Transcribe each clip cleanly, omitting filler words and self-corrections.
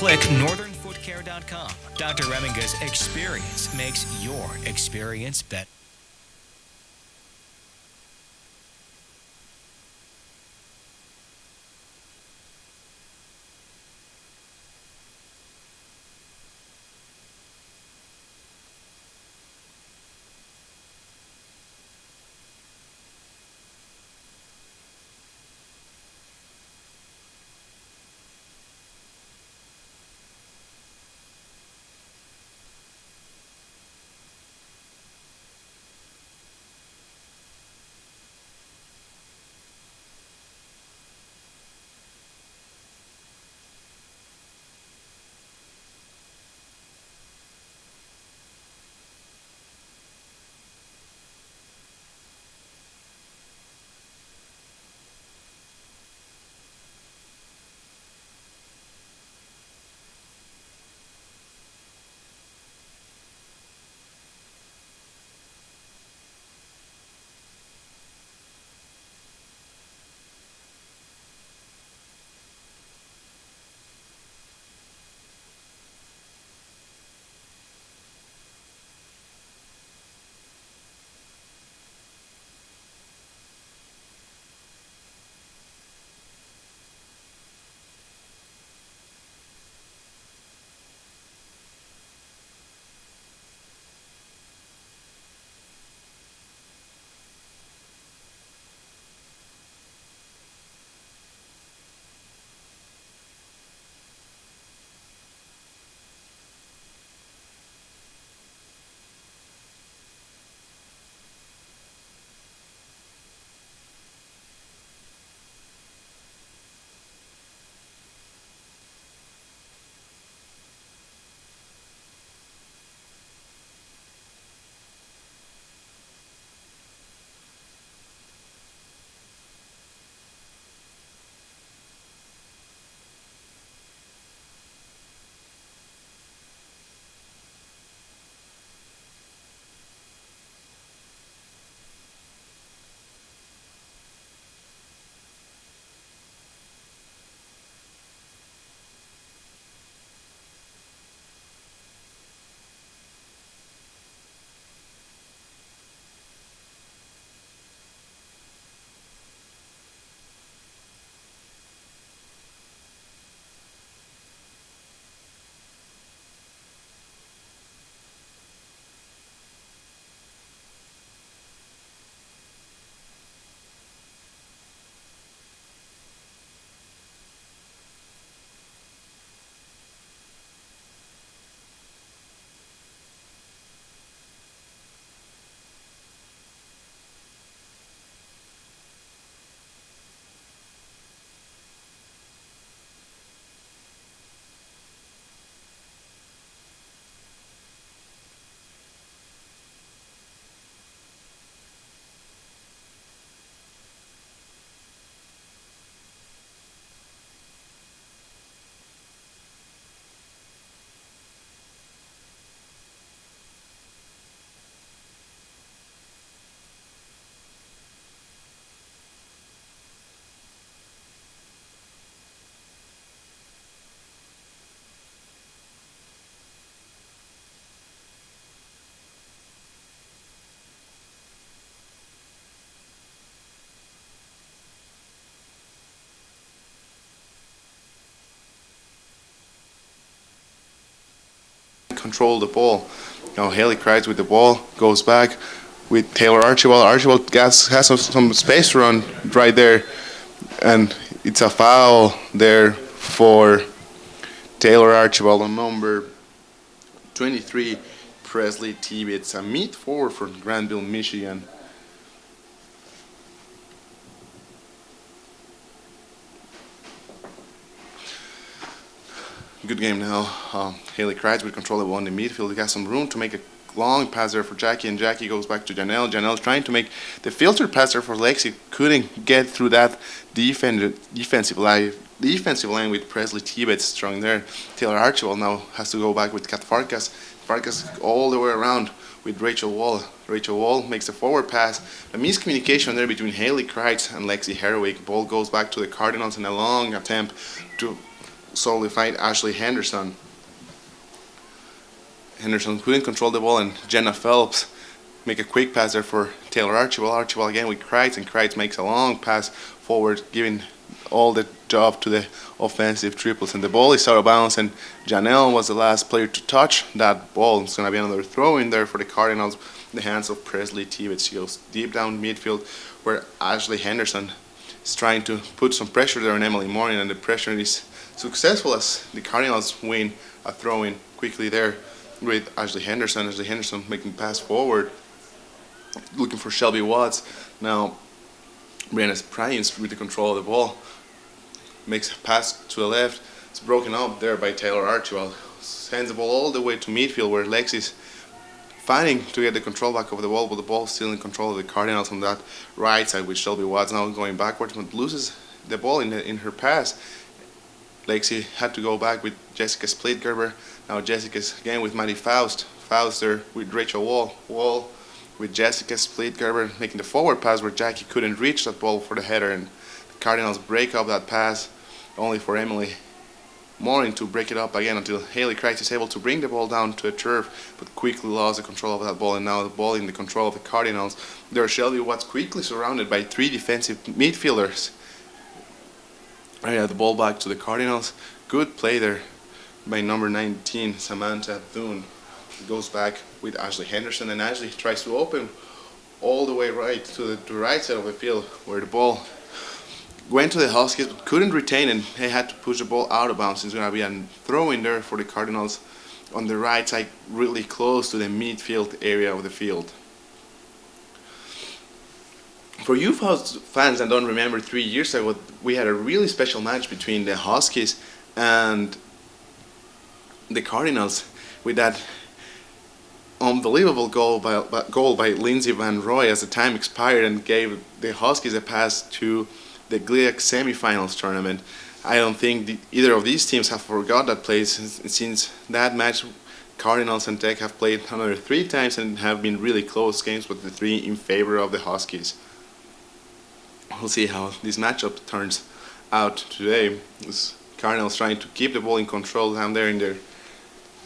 Click northernfootcare.com. Dr. Reminga's experience makes your experience better. Control the ball. Haley Kreitz with the ball goes back with Taylor Archibald. Archibald has some space to run right there, and it's a foul there for Taylor Archibald on number 23, Presley Tebe. It's a mid forward for Granville, Michigan. Good game now. Haley Kreitz will control the ball in the midfield. He got some room to make a long pass there for Jackie, and Jackie goes back to Janelle. Janelle's trying to make the filtered pass there for Lexi. Couldn't get through that defensive line with Presley Tibet strong there. Taylor Archibald now has to go back with Kat Farkas. Farkas all the way around with Rachel Wall. Rachel Wall makes a forward pass. A miscommunication there between Haley Kreitz and Lexi Herwick. Ball goes back to the Cardinals in a long attempt to solely fight Ashley Henderson. Henderson couldn't control the ball, and Jenna Phelps make a quick pass there for Taylor Archibald. Archibald again with Kreitz, and Kreitz makes a long pass forward, giving all the job to the offensive triples. And the ball is out of bounds, and Janelle was the last player to touch that ball. It's going to be another throw in there for the Cardinals in the hands of Presley Tevitz. She goes deep down midfield where Ashley Henderson is trying to put some pressure there on Emily Morin, and the pressure is successful as the Cardinals win a throw-in quickly there with Ashley Henderson. Ashley Henderson making pass forward, looking for Shelby Watts. Now Brianna Pryance with the control of the ball makes a pass to the left. It's broken up there by Taylor Archibald. Sends the ball all the way to midfield where Lexi's fighting to get the control back over the ball, but the ball still in control of the Cardinals on that right side with Shelby Watts now going backwards, but loses the ball in her pass. Lexi had to go back with Jessica Splitgerber. Now Jessica's again with Maddie Faust. Faust there with Rachel Wall. Wall with Jessica Splitgerber making the forward pass where Jackie couldn't reach that ball for the header, and the Cardinals break up that pass only for Emily Morin to break it up again until Haley Kreitz is able to bring the ball down to the turf, but quickly lost the control of that ball, and now the ball in the control of the Cardinals. There, Shelby Watts quickly surrounded by 3 defensive midfielders. The ball back to the Cardinals. Good play there by number 19, Samantha Thune. Goes back with Ashley Henderson, and Ashley tries to open all the way right to the right side of the field where the ball went to the Huskies but couldn't retain, and they had to push the ball out of bounds. It's going to be a throw in there for the Cardinals on the right side, really close to the midfield area of the field. For you fans that don't remember, 3 years ago we had a really special match between the Huskies and the Cardinals with that unbelievable goal by Lindsay Van Roy as the time expired and gave the Huskies a pass to the GLIAC semifinals tournament. I don't think either of these teams have forgot that play since that match. Cardinals and Tech have played another 3 times and have been really close games, with the 3 in favor of the Huskies. We'll see how this matchup turns out today. This Cardinals trying to keep the ball in control down there in their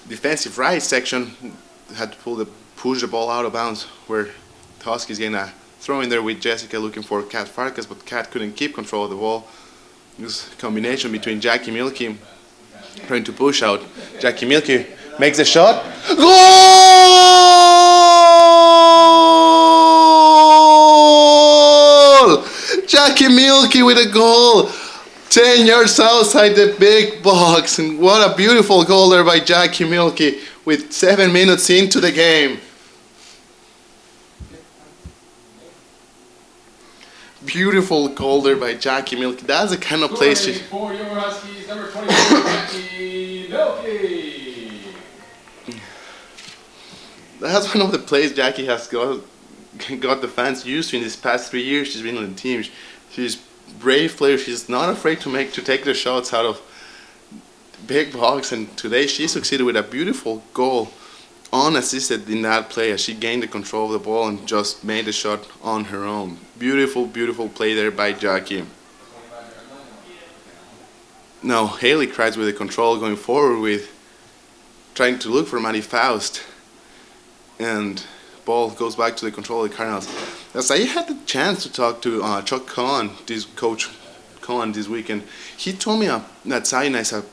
defensive right section. Had to push the ball out of bounds where the Huskies getting a throw in there with Jessica looking for Kat Farkas, but Kat couldn't keep control of the ball. This combination between Jackie Milliken trying to push out. Jackie Milliken makes a shot. Goal! Jackie Milliken with a goal. 10 yards outside the big box. And what a beautiful goal there by Jackie Milliken with 7 minutes into the game. Beautiful goal there by Jackie Milliken. That's the kind of play she... For your Huskies, number 24, Jackie Milliken. That's one of the plays Jackie has got the fans used to in these past 3 years she's been on the team. She's a brave player. She's not afraid to take the shots out of big box, and today she succeeded with a beautiful goal unassisted in that play as she gained the control of the ball and just made the shot on her own. Beautiful, beautiful play there by Jackie. Now Haley Kreitz with the control going forward with trying to look for Maddie Faust, and ball goes back to the control of the Cardinals. As I had the chance to talk to Chuck Cohen, Coach Cohen this weekend, he told me that Saginaw is a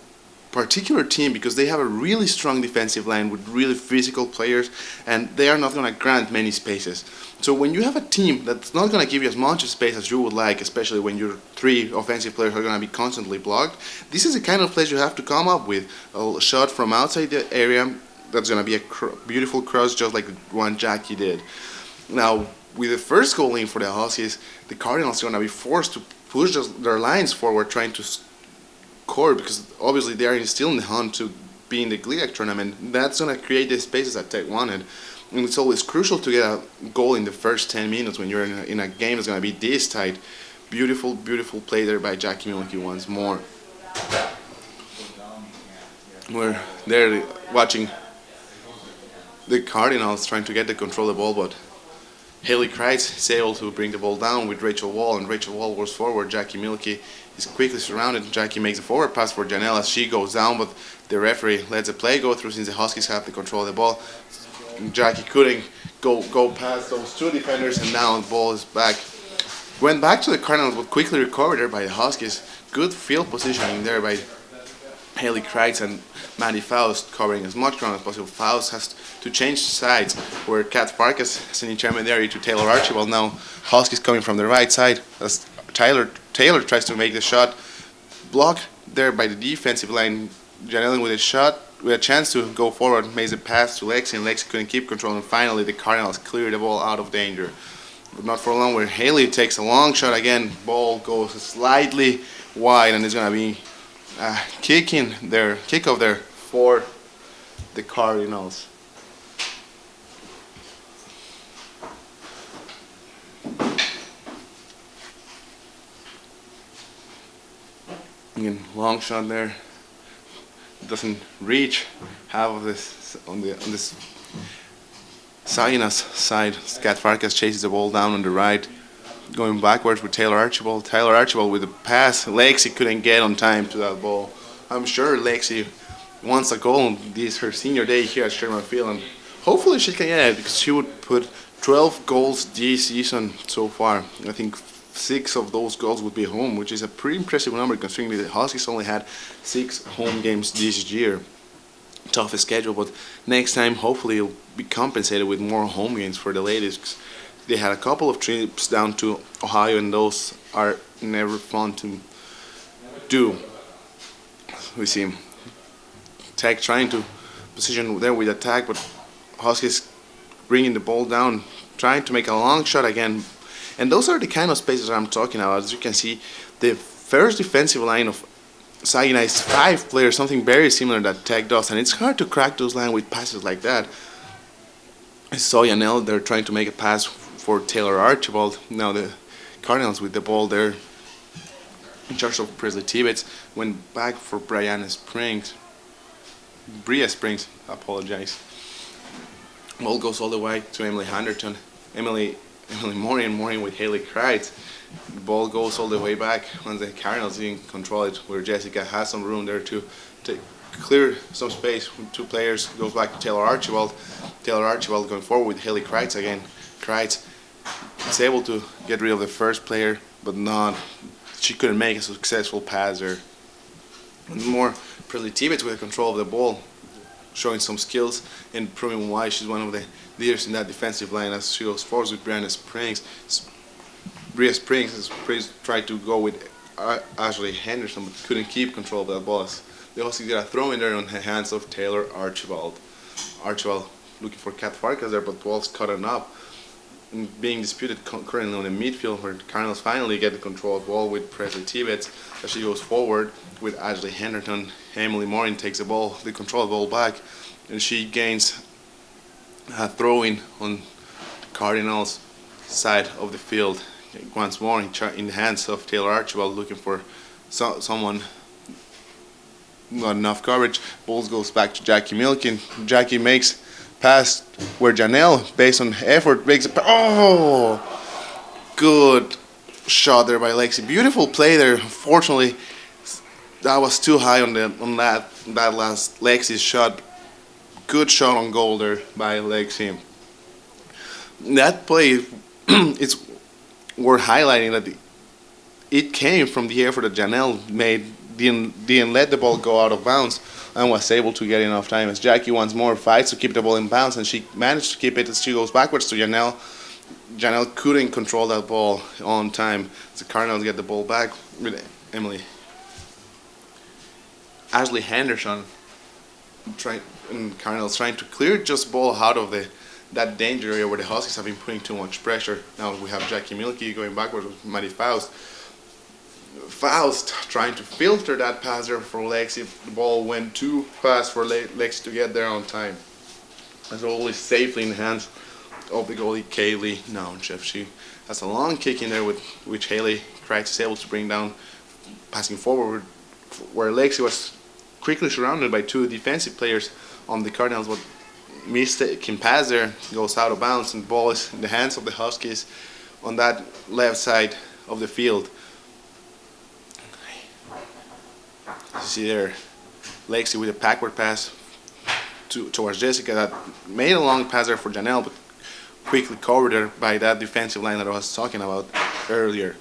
particular team because they have a really strong defensive line with really physical players, and they are not going to grant many spaces. So when you have a team that's not going to give you as much space as you would like, especially when your 3 offensive players are going to be constantly blocked, this is the kind of plays you have to come up with. A shot from outside the area that's going to be a beautiful cross, just like the one Jackie did. Now with the first goal in for the Huskies, the Cardinals are going to be forced to push their lines forward, trying to score, because obviously they are still in the hunt to be in the GLIAC tournament. That's going to create the spaces that Tech wanted, and it's always crucial to get a goal in the first 10 minutes when you're in a game that's going to be this tight. Beautiful, beautiful play there by Jackie Milliken once more. We're there watching the Cardinals trying to get the control of the ball, but Haley Kreitz is able to bring the ball down with Rachel Wall, and Rachel Wall goes forward. Jackie Milliken is quickly surrounded. Jackie makes a forward pass for Janelle as she goes down, but the referee lets the play go through since the Huskies have the control of the ball. Jackie couldn't go past those two defenders, and now the ball is back. Went back to the Cardinals, but quickly recovered there by the Huskies. Good field positioning there by Haley Kreitz and Maddie Faust, covering as much ground as possible. Faust has to change sides, where Kat Farkas has an intermediary to Taylor Archibald. Now Huskies coming from the right side as Taylor tries to make the shot. Blocked there by the defensive line. Janelle with a shot, with a chance to go forward, makes a pass to Lexi, and Lexi couldn't keep control, and finally the Cardinals clear the ball out of danger. But not for long, where Haley takes a long shot again. Ball goes slightly wide, and it's going to be a kickoff there for the Cardinals. Again, long shot there. Doesn't reach half of this on this Saginaw's side. Kat Farkas chases the ball down on the right, going backwards with Taylor Archibald. Taylor Archibald with a pass. Lexi couldn't get on time to that ball. I'm sure Lexi wants a goal. This is her senior day here at Sherman Field, and hopefully she can get it, because she would put 12 goals this season so far. I think 6 of those goals would be home, which is a pretty impressive number considering the Huskies only had 6 home games this year. Tough schedule, but next time hopefully it'll be compensated with more home games for the ladies, 'cause they had a couple of trips down to Ohio, and those are never fun to do. We see Tech trying to position there with attack, but Huskies bringing the ball down, trying to make a long shot again. And those are the kind of spaces I'm talking about. As you can see, the first defensive line of Saginaw is 5 players, something very similar that Tech does, and it's hard to crack those lines with passes like that. I saw Yanel there trying to make a pass for Taylor Archibald. Now the Cardinals with the ball there in charge of Presley Tibbetts. Went back for Bria Springs, apologize. Ball goes all the way to Emily Henderson. Emily Morin with Haley Kreitz. The ball goes all the way back once the Cardinals didn't control it, where Jessica has some room there to clear some space with 2 players. Goes back to Taylor Archibald. Taylor Archibald going forward with Haley Kreitz again. Kreitz is able to get rid of the first player, but she couldn't make a successful pass there. And more Presley Tibbetts with control of the ball, showing some skills and proving why she's one of the leaders in that defensive line as she goes forward with Bria Springs. Bria Springs tried to go with Ashley Henderson, but couldn't keep control of that ball. They also got a throw in there on the hands of Taylor Archibald. Archibald looking for Kat Farkas there, but the ball's cut up. And being disputed currently on the midfield, where the Cardinals finally get the control of the ball with Presley Tibbetts as she goes forward with Ashley Henderson. Emily Morin takes the control of the ball back, and she gains a throw-in on the Cardinals' side of the field. Once more in the hands of Taylor Archibald, looking for someone. Not enough coverage. Ball goes back to Jackie Milliken. Jackie makes pass where Janelle, based on effort, makes a good shot there by Lexi. Beautiful play there. Unfortunately, that was too high on that last Lexi's shot. Good shot on goal there by Lexi. That play, it's worth highlighting that it came from the effort that Janelle made. Didn't let the ball go out of bounds, and was able to get enough time as Jackie once more fights to keep the ball in bounds, and she managed to keep it as she goes backwards to Janelle. Janelle couldn't control that ball on time. The Cardinals get the ball back with Ashley Henderson. Cardinals trying to clear just ball out of that danger area where the Huskies have been putting too much pressure. Now we have Jackie Milliken going backwards with Maddie Faust. Faust trying to filter that pass there for Lexi. The ball went too fast for Lexi to get there on time. As always, safely in the hands of the goalie Kaylee Nounchef. She has a long kick in there which Haley Kreitz is able to bring down, passing forward where Lexi was quickly surrounded by 2 defensive players on the Cardinals, but mistaken pass there, goes out of bounds, and the ball is in the hands of the Huskies on that left side of the field. You see there, Lexi with a backward pass towards Jessica that made a long pass there for Janelle, but quickly covered there by that defensive line that I was talking about earlier.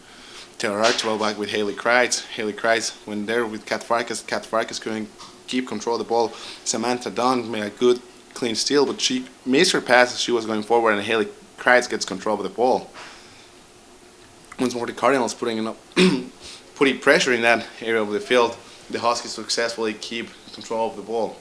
Taylor Archibald back with Haley Kreitz. Haley Kreitz went there with Kat Farkas. Kat Farkas couldn't keep control of the ball. Samantha Dunn made a good clean steal, but she missed her pass as she was going forward, and Haley Kreitz gets control of the ball. Once more, the Cardinals putting pressure in that area of the field. The Huskies successfully keep control of the ball.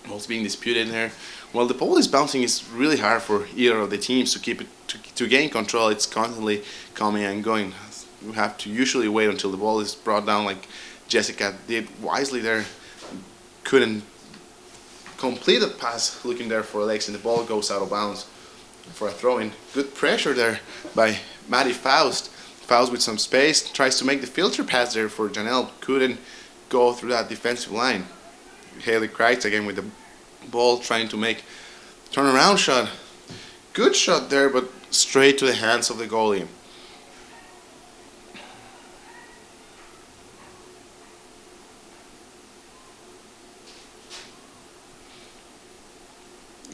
Ball's being disputed in here. While the ball is bouncing, it's really hard for either of the teams to keep it to gain control. It's constantly coming and going. You have to usually wait until the ball is brought down, like Jessica did wisely there. Couldn't complete the pass, looking there for Alex, and the ball goes out of bounds for a throw-in. Good pressure there by Maddie Faust. Faust with some space tries to make the filter pass there for Janelle. Couldn't go through that defensive line. Haley Kreitz again with the ball, trying to make turnaround shot. Good shot there, but straight to the hands of the goalie.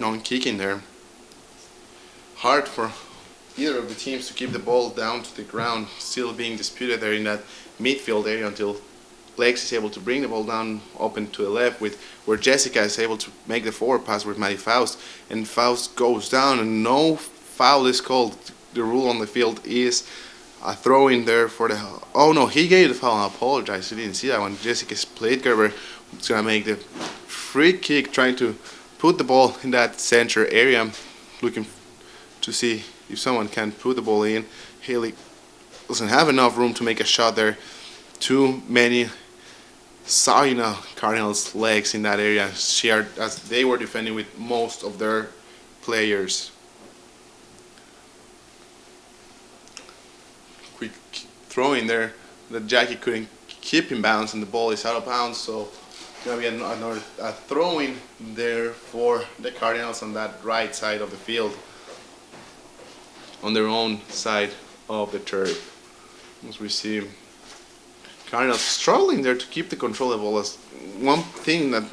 On kicking there. Hard for either of the teams to keep the ball down to the ground, still being disputed there in that midfield area until Lex is able to bring the ball down open to the left, with where Jessica is able to make the forward pass with Maddie Faust, and Faust goes down and no foul is called. The rule on the field is a throw in there for the, oh no, he gave the foul. I apologize, I didn't see that one. Jessica Splaitgerber is going to make the free kick, trying to put the ball in that center area, looking to see if someone can put the ball in. Haley doesn't have enough room to make a shot there. Too many Saginaw Cardinals legs in that area, shared as they were defending with most of their players. Quick throw in there that Jackie couldn't keep in bounds, and the ball is out of bounds, so going to be another throw-in there for the Cardinals on that right side of the field, on their own side of the turf. As we see Cardinals struggling there to keep the control of the ball. As one thing that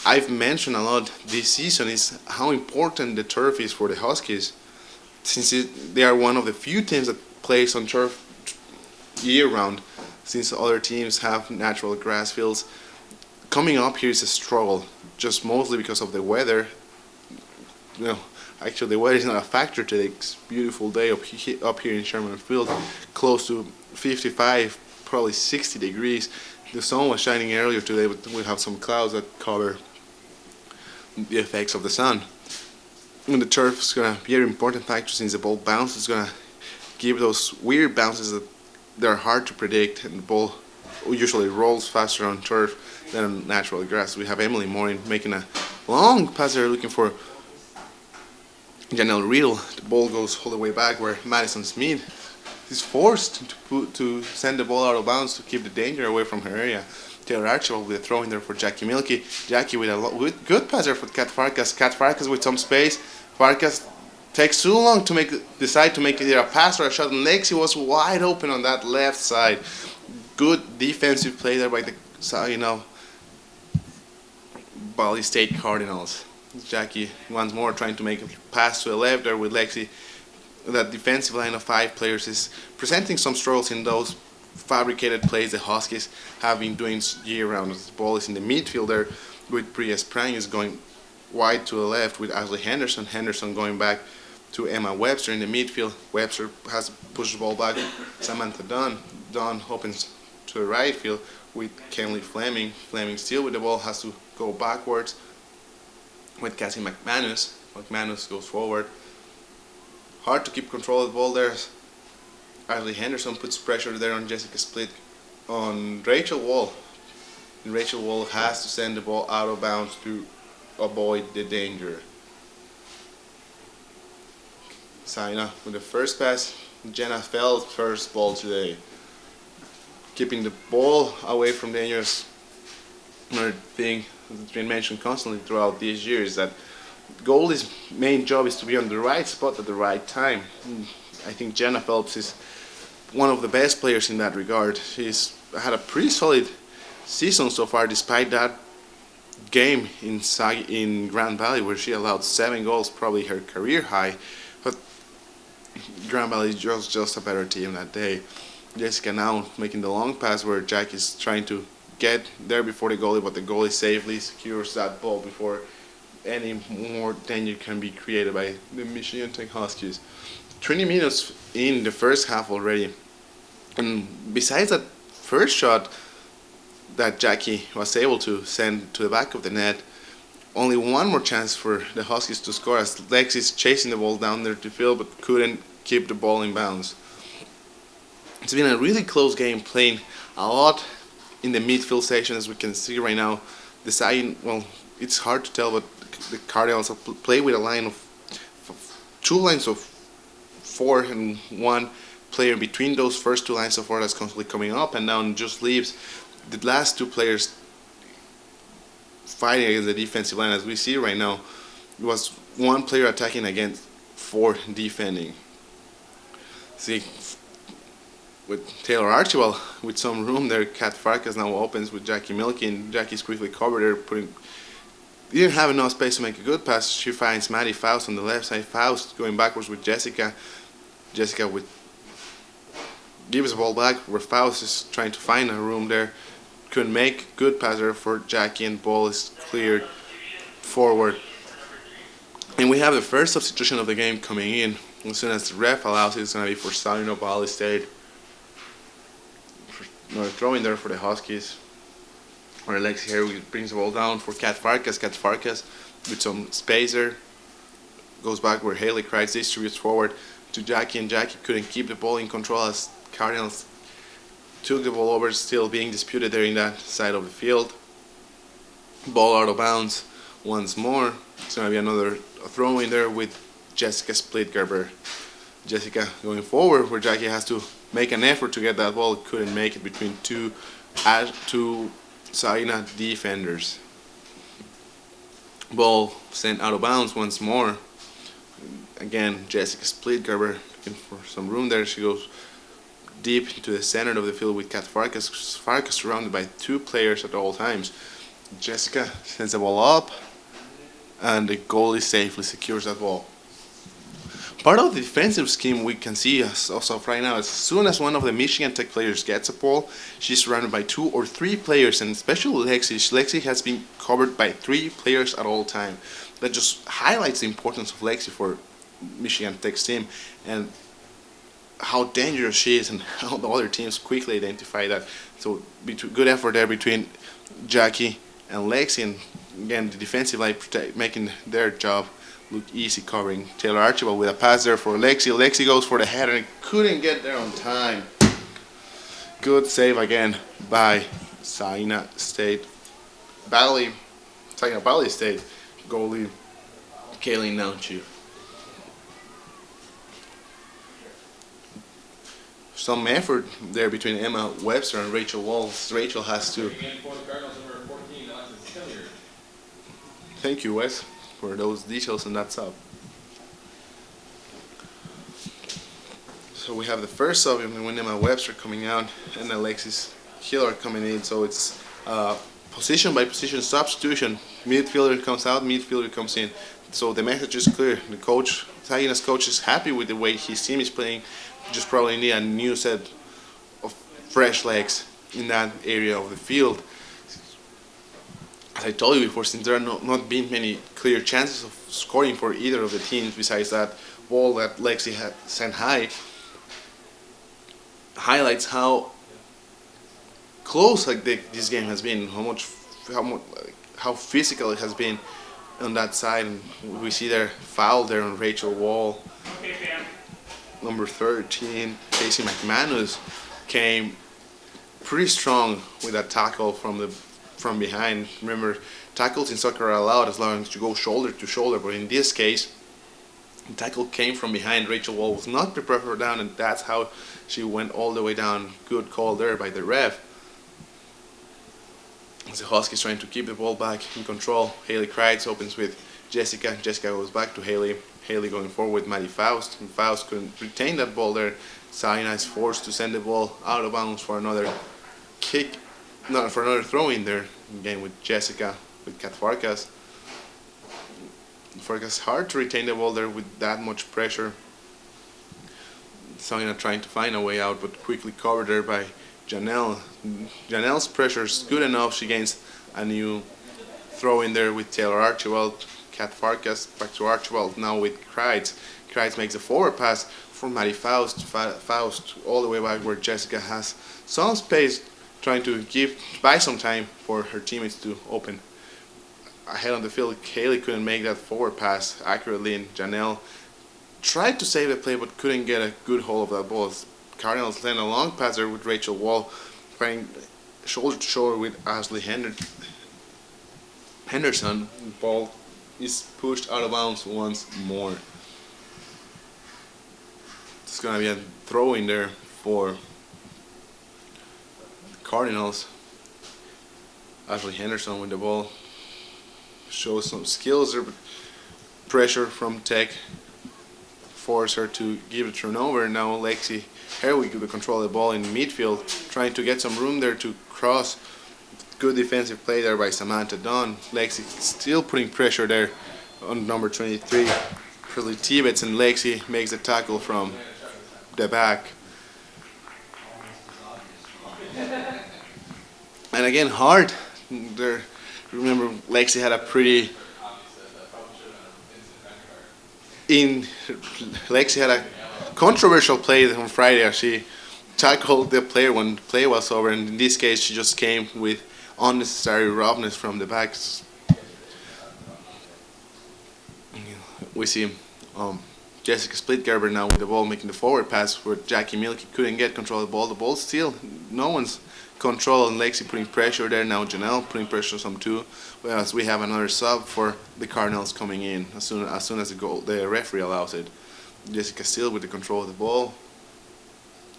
I've mentioned a lot this season is how important the turf is for the Huskies, since they are one of the few teams that plays on turf year-round, since other teams have natural grass fields. Coming up here is a struggle, just mostly because of the weather. You know, actually the weather is not a factor today. It's a beautiful day up here in Sherman Field, close to 55, probably 60 degrees. The sun was shining earlier today, but we have some clouds that cover the effects of the sun. And the turf is going to be an important factor, since the ball bounce is going to give those weird bounces that they're hard to predict, and the ball usually rolls faster on turf than on natural grass. We have Emily Morin making a long pass there, looking for Janelle Riedel. The ball goes all the way back where Madison Smith is forced to send the ball out of bounds to keep the danger away from her area. Taylor Archibald with a throw in there for Jackie Milliken. Jackie with a good pass there for Kat Farkas. Kat Farkas with some space. Farkas takes too long to decide to make either a pass or a shot, and Lexi was wide open on that left side. Good defensive play there by the Saginaw Valley State Cardinals. Jackie once more trying to make a pass to the left there with Lexi. That defensive line of 5 players is presenting some struggles in those fabricated plays the Huskies have been doing year-round. The ball is in the midfield there with Priya Sprang is going wide to the left with Ashley Henderson. Henderson going back to Emma Webster in the midfield. Webster has to push the ball back. Samantha Dunn. Dunn opens to the right field with Kenley Fleming. Fleming still with the ball, has to go backwards with Cassie McManus. McManus goes forward. Hard to keep control of the ball there. Ashley Henderson puts pressure there on Jessica Split on Rachel Wall. And Rachel Wall has to send the ball out of bounds to avoid the danger. Saina with the first pass. Jenna Feld's first ball today. Keeping the ball away from danger is another thing that's been mentioned constantly throughout these years, that Goalie's main job is to be on the right spot at the right time. I think Jenna Phelps is one of the best players in that regard. She's had a pretty solid season so far, despite that game in Grand Valley where she allowed 7 goals, probably her career high. But Grand Valley was just a better team that day. Jessica now making the long pass where Jack is trying to get there before the goalie, but the goalie safely secures that ball before any more danger can be created by the Michigan Tech Huskies. 20 minutes in the first half already, and besides that first shot that Jackie was able to send to the back of the net, only one more chance for the Huskies to score as Lexi's chasing the ball down there to field but couldn't keep the ball in bounds. It's been a really close game, playing a lot in the midfield section, as we can see right now. It's hard to tell, but the Cardinals play with a line of 2 lines of 4 and 1 player between those first 2 lines of 4 that's constantly coming up and down, just leaves the last 2 players fighting against the defensive line. As we see right now, it was 1 player attacking against 4 defending. See, with Taylor Archibald with some room there, Kat Farkas now opens with Jackie Milliken. Jackie's quickly covered there, didn't have enough space to make a good pass. She finds Maddie Faust on the left side. Faust going backwards with Jessica. Jessica gives the ball back where Faust is trying to find a room there. Couldn't make. Good pass there for Jackie, and ball is cleared forward. And we have the first substitution of the game coming in. As soon as the ref allows it, it's going to be for Saginaw Valley State. Another throw in there for the Huskies. Where Lexi here brings the ball down for Kat Farkas. Kat Farkas with some spacer goes back where Haley Kreitz distributes forward to Jackie, and Jackie couldn't keep the ball in control as Cardinals took the ball over, still being disputed there in that side of the field. Ball out of bounds once more. It's going to be another throw in there with Jessica Splitgerber. Jessica going forward where Jackie has to make an effort to get that ball. Couldn't make it between two Saginaw defenders. Ball sent out of bounds once more. Again, Jessica Splitgerber looking for some room there. She goes deep into the center of the field with Kat Farkas. Farkas surrounded by 2 players at all times. Jessica sends the ball up, and the goalie safely secures that ball. Part of the defensive scheme we can see as of right now, as soon as one of the Michigan Tech players gets a ball, she's surrounded by 2 or 3 players, and especially Lexi. Lexi has been covered by 3 players at all time. That just highlights the importance of Lexi for Michigan Tech's team and how dangerous she is, and how the other teams quickly identify that. So good effort there between Jackie and Lexi, and again the defensive line making their job look easy, covering Taylor Archibald with a pass there for Lexi. Lexi goes for the header and couldn't get there on time. Good save again by Saginaw Valley State goalie Kayleen Naunchu. Some effort there between Emma Webster and Rachel Walls. Rachel has to. Thank you, Wes, for those details on that sub. So we have the first sub when Emma Webster coming out and Alexis Hiller coming in. So it's position by position substitution. Midfielder comes out, midfielder comes in. So the message is clear. The coach, Saginaw's coach, is happy with the way his team is playing. Just probably need a new set of fresh legs in that area of the field. As I told you before, since there are not been many clear chances of scoring for either of the teams besides that ball that Lexi had sent high, highlights how close this game has been, how physical it has been on that side. And we see their foul there on Rachel Wall. Number 13, Casey McManus, came pretty strong with that tackle from behind. Remember, tackles in soccer are allowed as long as you go shoulder to shoulder, but in this case, the tackle came from behind. Rachel Wall was not prepared for her down, and that's how she went all the way down. Good call there by the ref. As the Huskies trying to keep the ball back in control, Haley Kreitz opens with Jessica goes back to Haley. Haley going forward with Maddie Faust. And Faust couldn't retain that ball there. Saginaw is forced to send the ball out of bounds for another kick, no, for another throw in there. Again with Jessica, with Kat Farkas. Farkas hard to retain the ball there with that much pressure. Saginaw trying to find a way out, but quickly covered there by Janelle. Janelle's pressure is good enough. She gains a new throw in there with Taylor Archibald. Kat Farkas back to Archibald now with Kreitz. Kreitz makes a forward pass for Maddie Faust. Faust all the way back where Jessica has some space, trying to buy some time for her teammates to open ahead on the field. Haley couldn't make that forward pass accurately, and Janelle tried to save the play but couldn't get a good hold of that ball. Cardinals land a long pass there with Rachel Wall, playing shoulder to shoulder with Ashley Henderson. The ball is pushed out of bounds once more. It's gonna be a throw in there for the Cardinals. Ashley Henderson with the ball shows some skills there, but pressure from Tech force her to give a turnover. Now Lexi Herwig with the control of the ball in midfield, trying to get some room there to cross. Good defensive play there by Samantha Dunn. Lexi still putting pressure there on number 23, Presley Tibbetts, and Lexi makes a tackle from the back. And again, hard there. Remember, Lexi had a controversial play on Friday. She tackled the player when the play was over, and in this case she just came with unnecessary roughness from the back. We see Jessica Splitgerber now with the ball, making the forward pass where Jackie Milliken couldn't get control of the ball. The ball still no one's control, and Lexi putting pressure there. Now Janelle putting pressure on some too. Whereas we have another sub for the Cardinals coming in as soon as the referee allows it. Jessica still with the control of the ball.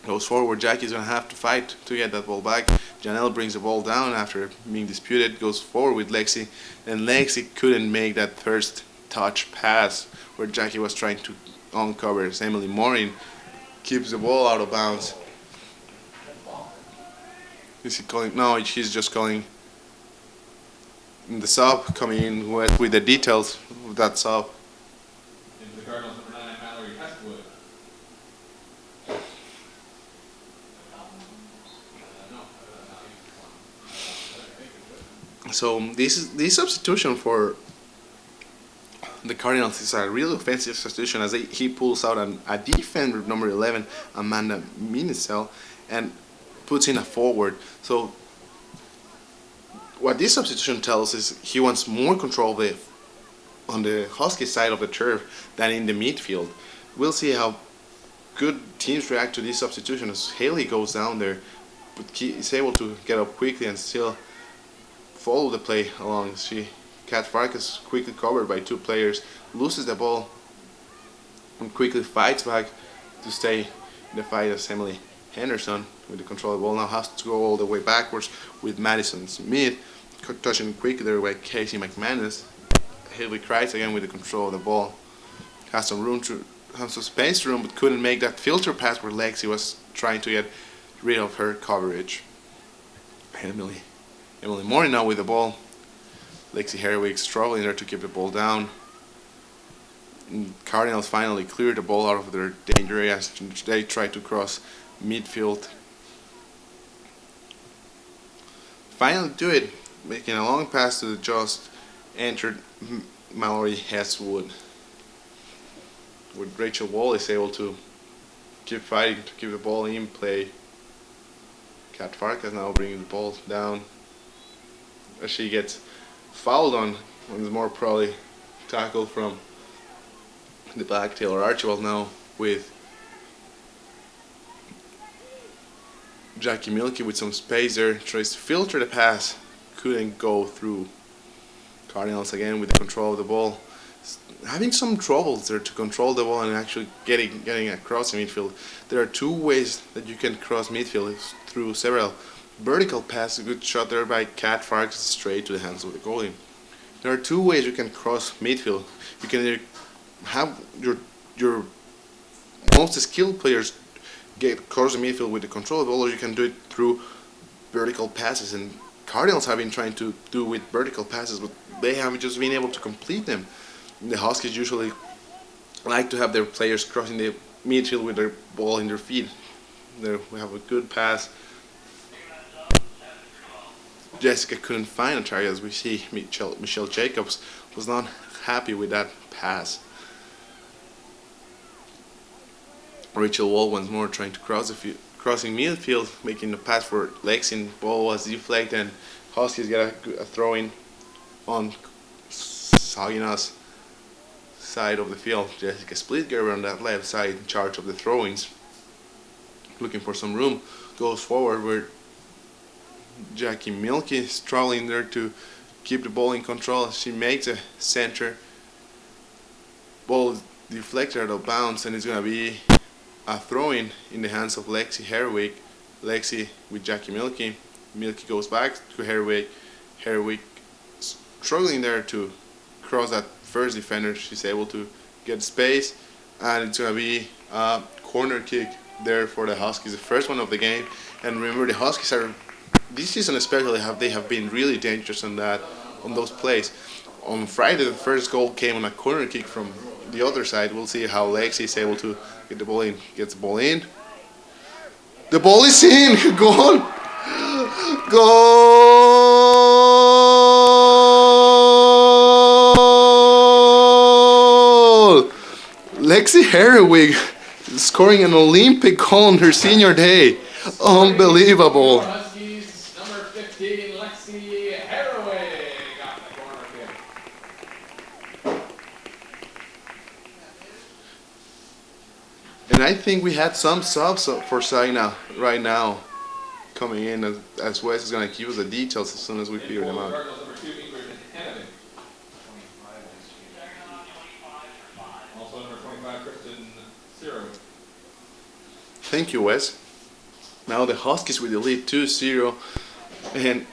Goes forward. Jackie's gonna have to fight to get that ball back. Janelle brings the ball down after being disputed. Goes forward with Lexi, and Lexi couldn't make that first touch pass where Jackie was trying to uncover. Emily Morin keeps the ball out of bounds. Is he calling? No, she's just calling the sub coming in with the details of that sub. Into the Cardinals, number 9, Mallory Hestwood. So this substitution for the Cardinals is a real offensive substitution, as he pulls out a defender, number 11, Amanda Minisel, and puts in a forward. So what this substitution tells us is he wants more control on the Huskies side of the turf than in the midfield. We'll see how good teams react to this substitution as Haley goes down there, but he is able to get up quickly and still follow the play along. Kat Farkas quickly covered by two players, loses the ball and quickly fights back to stay in the fight as Emily Henderson with the control of the ball now has to go all the way backwards with Madison Smith touching quickly there by Casey McManus. Haley Kreitz again with the control of the ball. Has some space room, but couldn't make that filter pass where Lexi was trying to get rid of her coverage. Emily Morin now with the ball. Lexi Herwig struggling there to keep the ball down. And Cardinals finally cleared the ball out of their danger area as they try to cross midfield. Finally do it, making a long pass to the just entered Mallory Hestwood. With Rachel Wall is able to keep fighting to keep the ball in play. Kat Farkas now bringing the ball down as she gets fouled on the more probably tackle from the back. Taylor Archibald now with Jackie Milliken with some space there, tries to filter the pass, couldn't go through. Cardinals again with the control of the ball, having some troubles there to control the ball and actually getting across the midfield. There are two ways that you can cross midfield, through several vertical passes. A good shot there by Kat Farkas straight to the hands of the goalie. There are two ways you can cross midfield. You can either have your most skilled players get cross the midfield with the control of the ball, or you can do it through vertical passes. And Cardinals have been trying to do with vertical passes, but they haven't just been able to complete them. The Huskies usually like to have their players crossing the midfield with their ball in their feet. There we have a good pass. Jessica couldn't find a target, as we see Michelle Jacobs was not happy with that pass. Rachel Wall once more trying to crossing midfield, making the pass for Lexi. Ball was deflected and Huskies get a throw in on Saginaw's side of the field. Jessica Splitgerber on that left side in charge of the throw-ins, looking for some room, goes forward where Jackie Milliken is struggling there to keep the ball in control. She makes a center. Ball deflected out of bounds, and it's going to be a throw-in in the hands of Lexi Herwig. Lexi with Jackie Milliken. Milliken goes back to Herwig. Herwig struggling there to cross that first defender. She's able to get space, and it's going to be a corner kick there for the Huskies, the first one of the game. And remember, the Huskies are, this season especially, they have been really dangerous on those plays. On Friday, the first goal came on a corner kick from the other side. We'll see how Lexi is able to get the ball in. Gets the ball in. The ball is in. Goal! Goal! Lexi Herwig scoring an Olympic goal on her senior day. Unbelievable. Huskies, number 15, Lexi Haraway got the corner kick. And I think we had some subs for Saginaw right now coming in, as Wes is going to give us the details as soon as we figure them out. Cardinals, number 2, Ingrid Hennevin. Also number 25, Kristen Zero. Thank you, Wes. Now the Huskies with the lead 2-0, and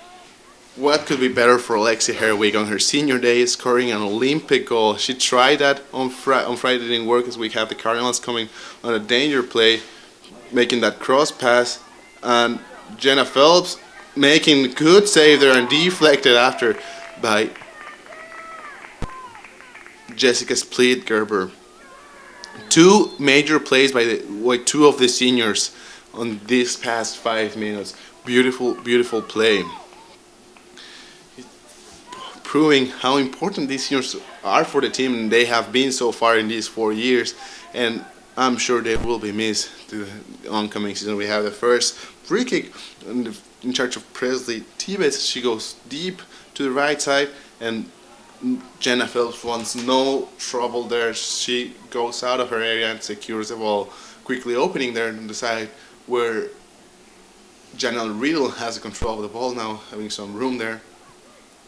what could be better for Lexi Herwig on her senior day, scoring an Olympic goal. She tried that on Friday, it didn't work, as we have the Cardinals coming on a danger play, making that cross pass, and Jenna Phelps making a good save there and deflected after by Jessica Splitgerber. Two major plays by two of the seniors on these past 5 minutes. Beautiful, beautiful play. Proving how important these seniors are for the team, and they have been so far in these 4 years, and I'm sure they will be missed to the oncoming season. We have the first free kick in charge of Presley Tibet. She goes deep to the right side, and Jenna Phelps wants no trouble there. She goes out of her area and secures the ball, quickly opening there on the side where Janelle Riddle has the control of the ball now, having some room there,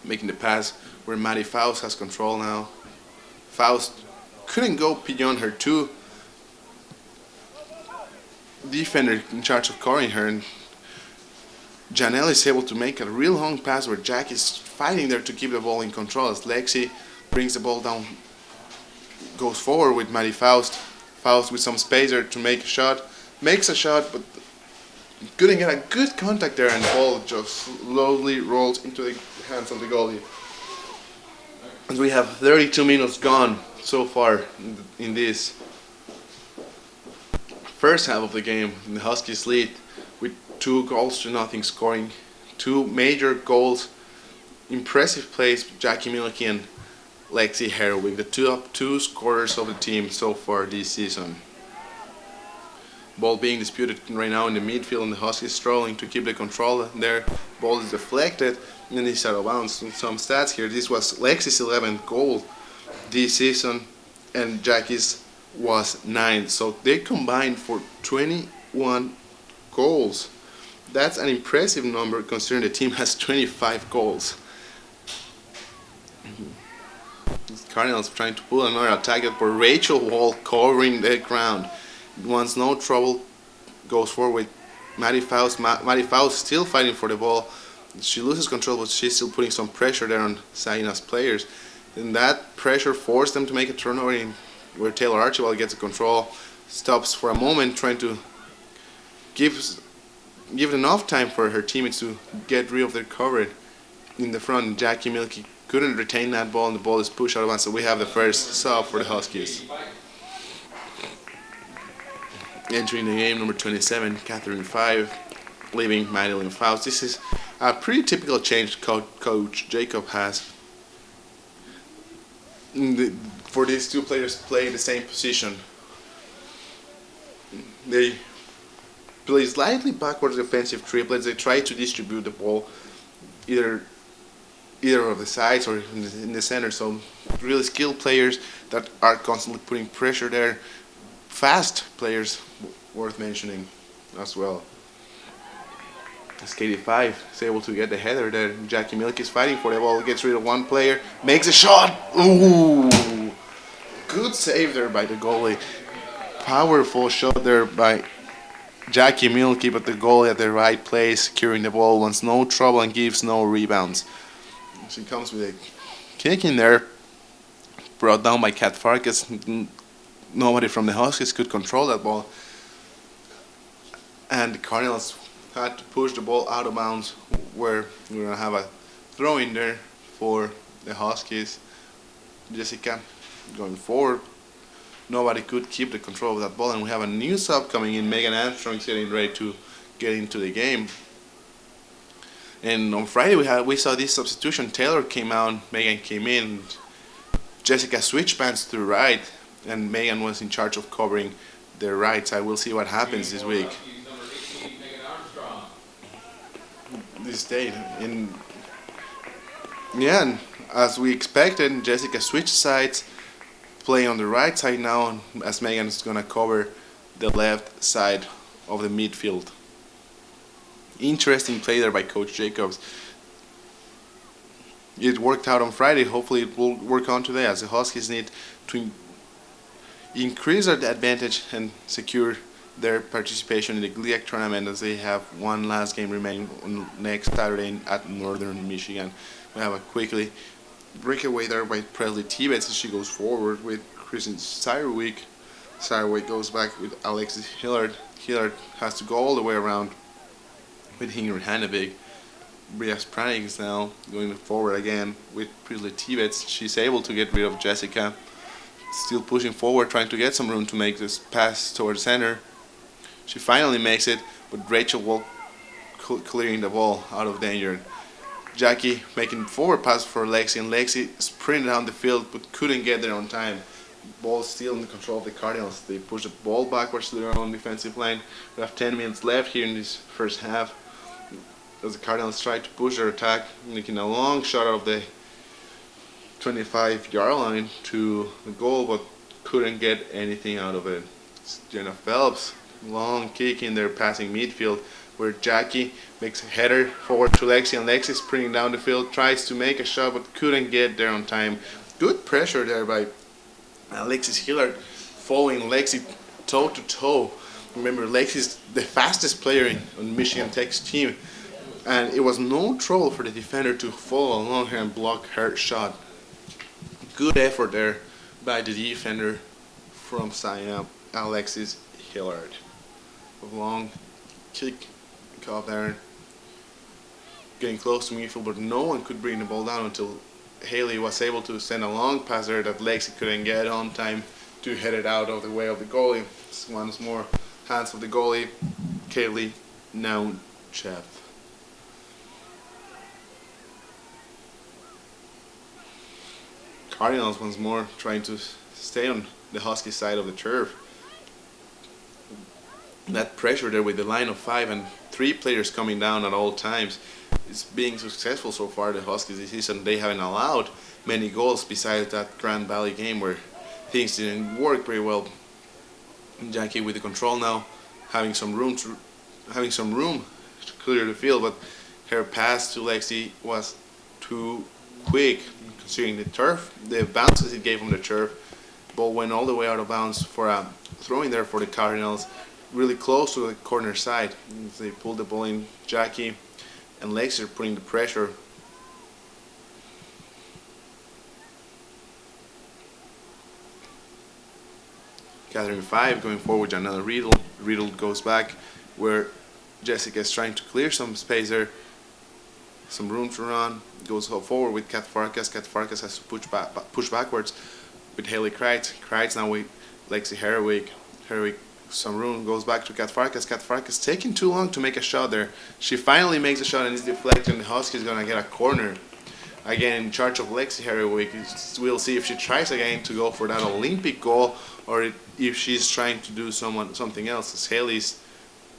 making the pass where Maddie Faust has control now. Faust couldn't go beyond her two defender in charge of covering her, and Janelle is able to make a real long pass where Jack is fighting there to keep the ball in control as Lexi brings the ball down, goes forward with Maddie Faust. Faust with some space there to make a shot, makes a shot, but couldn't get a good contact there, and the ball just slowly rolls into the hands of the goalie. And we have 32 minutes gone so far in this first half of the game. The Huskies lead with 2-0 scoring, two major goals, impressive plays, Jackie Milliken and Lexi Herwig, the top two scorers of the team so far this season. Ball being disputed right now in the midfield, and the Huskies struggling to keep the control there. Ball is deflected, and then it's out of bounds. Some stats here. This was Lexi's 11th goal this season, and Jackie's was 9. So they combined for 21 goals. That's an impressive number considering the team has 25 goals. Cardinals trying to pull another attack, but Rachel Wall covering the ground. Wants no trouble, goes forward with Maddie Faust. Maddie Faust still fighting for the ball. She loses control, but she's still putting some pressure there on Saginaw's players. And that pressure forced them to make a turnover where Taylor Archibald gets the control, stops for a moment, trying to give it enough time for her teammates to get rid of their cover in the front. Jackie Milliken couldn't retain that ball, and the ball is pushed out of bounds. So we have the first sub for the Huskies. Entering the game, number 27, Catherine 5, leaving Madeline Faust. This is a pretty typical change Coach Jacob has. For these two players playing the same position. They play slightly backwards defensive triplets. They try to distribute the ball either of the sides or in the center. So really skilled players that are constantly putting pressure there. Fast players worth mentioning as well. As Katie 5 is able to get the header there. Jackie Milk is fighting for the ball, gets rid of one player, makes a shot. Ooh! Good save there by the goalie. Powerful shot there by Jackie Milky, but the goalie at the right place, securing the ball, wants no trouble and gives no rebounds. She comes with a kick in there, brought down by Kat Farkas. Nobody from the Huskies could control that ball. And the Cardinals had to push the ball out of bounds, where we're going to have a throw in there for the Huskies. Jessica going forward. Nobody could keep the control of that ball, and we have a new sub coming in. Megan Armstrong getting ready to get into the game. And on Friday we saw this substitution. Taylor came out, Megan came in. Jessica switched bands to the right, and Megan was in charge of covering the right side. We'll see what happens this week. This day, and as we expected, Jessica switched sides, playing on the right side now, as Megan is gonna cover the left side of the midfield. Interesting play there by Coach Jacobs. It worked out on Friday. Hopefully it will work on today, as the Huskies need to increase their advantage and secure their participation in the GLIAC tournament, as they have one last game remaining on next Saturday at Northern Michigan. We have a quickly breakaway there by Presley Tibets as she goes forward with Kristen Syrewick. Syrewick goes back with Alexis Hillard. Hillard has to go all the way around with Ingrid Hannevig. Bria Spranik is now going forward again with Presley Tibets. She's able to get rid of Jessica. Still pushing forward, trying to get some room to make this pass towards center. She finally makes it, but Rachel Wolk clearing the ball out of danger. Jackie making forward pass for Lexi, and Lexi sprinted down the field but couldn't get there on time. Ball still in the control of the Cardinals. They push the ball backwards to their own defensive line. We have 10 minutes left here in this first half, as the Cardinals try to push their attack, making a long shot out of the 25-yard line to the goal, but couldn't get anything out of it. It's Jenna Phelps, long kick in their passing midfield, where Jackie makes a header forward to Lexi, and Lexi sprinting down the field, tries to make a shot but couldn't get there on time. Good pressure there by Alexis Hillard, following Lexi toe to toe. Remember, Lexi's the fastest player on Michigan Tech's team, and it was no trouble for the defender to follow along her and block her shot. Good effort there by the defender from Saginaw, Alexis Hillard. A long kick up there, getting close to midfield, but no one could bring the ball down until Haley was able to send a long pass there that Lexi couldn't get on time to head it out of the way of the goalie. Once more, hands of the goalie, Kaylee Nouchev. Cardinals once more trying to stay on the Husky side of the turf. That pressure there with the line of 5 and 3 players coming down at all times is being successful so far. The Huskies this season, they haven't allowed many goals besides that Grand Valley game where things didn't work very well. Jackie with the control now, having some room to clear the field, but her pass to Lexi was too quick considering the turf, the bounces it gave from the turf. Ball went all the way out of bounds for a throw in there for the Cardinals, really close to the corner side. They pulled the ball in. Jackie and Lexi are putting the pressure. Gathering 5, going forward, Janelle Riedel. Riedel goes back where Jessica is trying to clear some space there. Some room to run. Goes forward with Kat Farkas. Kat Farkas has to push backwards with Haley Kreitz. Kreitz now with Lexi Herwig. Herwig, some room, goes back to Kat Farkas. Kat Farkas taking too long to make a shot there. She finally makes a shot and is deflected, and the Huskies gonna get a corner. Again, in charge of Lexi Herwig. We'll see if she tries again to go for that Olympic goal or if she's trying to do something else. As Haley's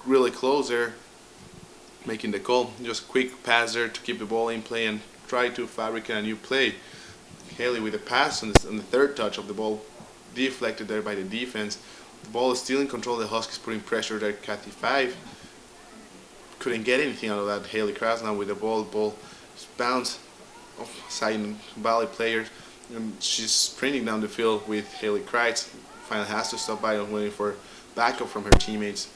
really close there, making the call. Just a quick pass there to keep the ball in play and try to fabricate a new play. Haley with a pass on the third touch of the ball, deflected there by the defense. The ball is still in control. The Huskies putting pressure there. Kathy 5 couldn't get anything out of that. Haley Krause now with the ball. The ball bounce off Saginaw Valley players, and she's sprinting down the field with Haley Kreitz. Finally has to stop by and waiting for backup from her teammates.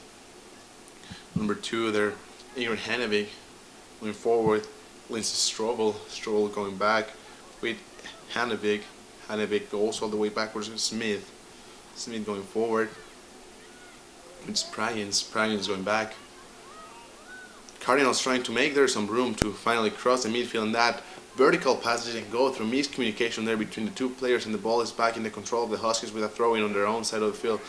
Number 2 there, Ingrid Hannevig going forward. Lindsay Strobel going back with Hannevig. Hannevig goes all the way backwards with Smith. Smith going forward. It's Pryans going back. Cardinals trying to make there some room to finally cross the midfield, and that vertical pass didn't go through. Miscommunication there between the two players, and the ball is back in the control of the Huskies with a throw-in on their own side of the field.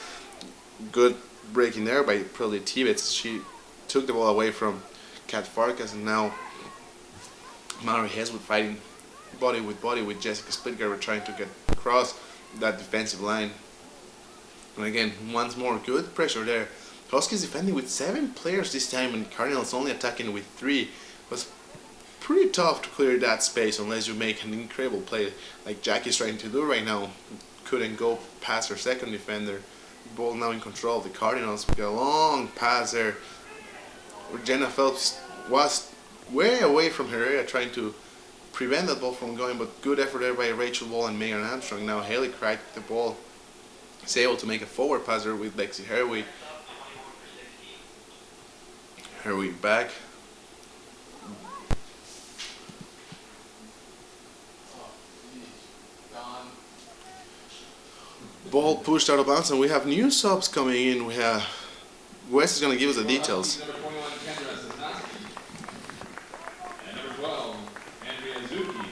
Good breaking there by Prilly Tibets. She took the ball away from Kat Farkas, and now Mallory Heswood fighting body with Jessica Splitgerber trying to get across that defensive line. And again, once more, good pressure there. Huskies defending with 7 players this time, and Cardinals only attacking with 3. It was pretty tough to clear that space unless you make an incredible play like Jackie's trying to do right now. Couldn't go past her second defender. Ball now in control of the Cardinals. We got a long pass there where Jenna Phelps was way away from her area trying to prevent that ball from going, but good effort there by Rachel Wall and Megan Armstrong. Now Haley cracked the ball. Is able to make a forward pass there with Lexi Herwig. Herwig back. Ball pushed out of bounds, and we have new subs coming in. We have Wes is going to give us the details. Number 21, Kendra Sosnowski. And number 12, Andrea Zuki.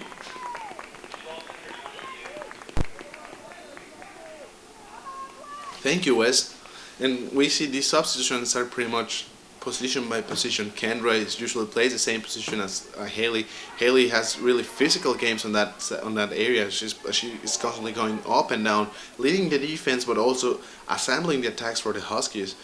Thank you, Wes. And we see these substitutions are pretty much position by position. Kendra is usually plays the same position as Haley. Haley has really physical games on that area. She is constantly going up and down, leading the defense, but also assembling the attacks for the Huskies.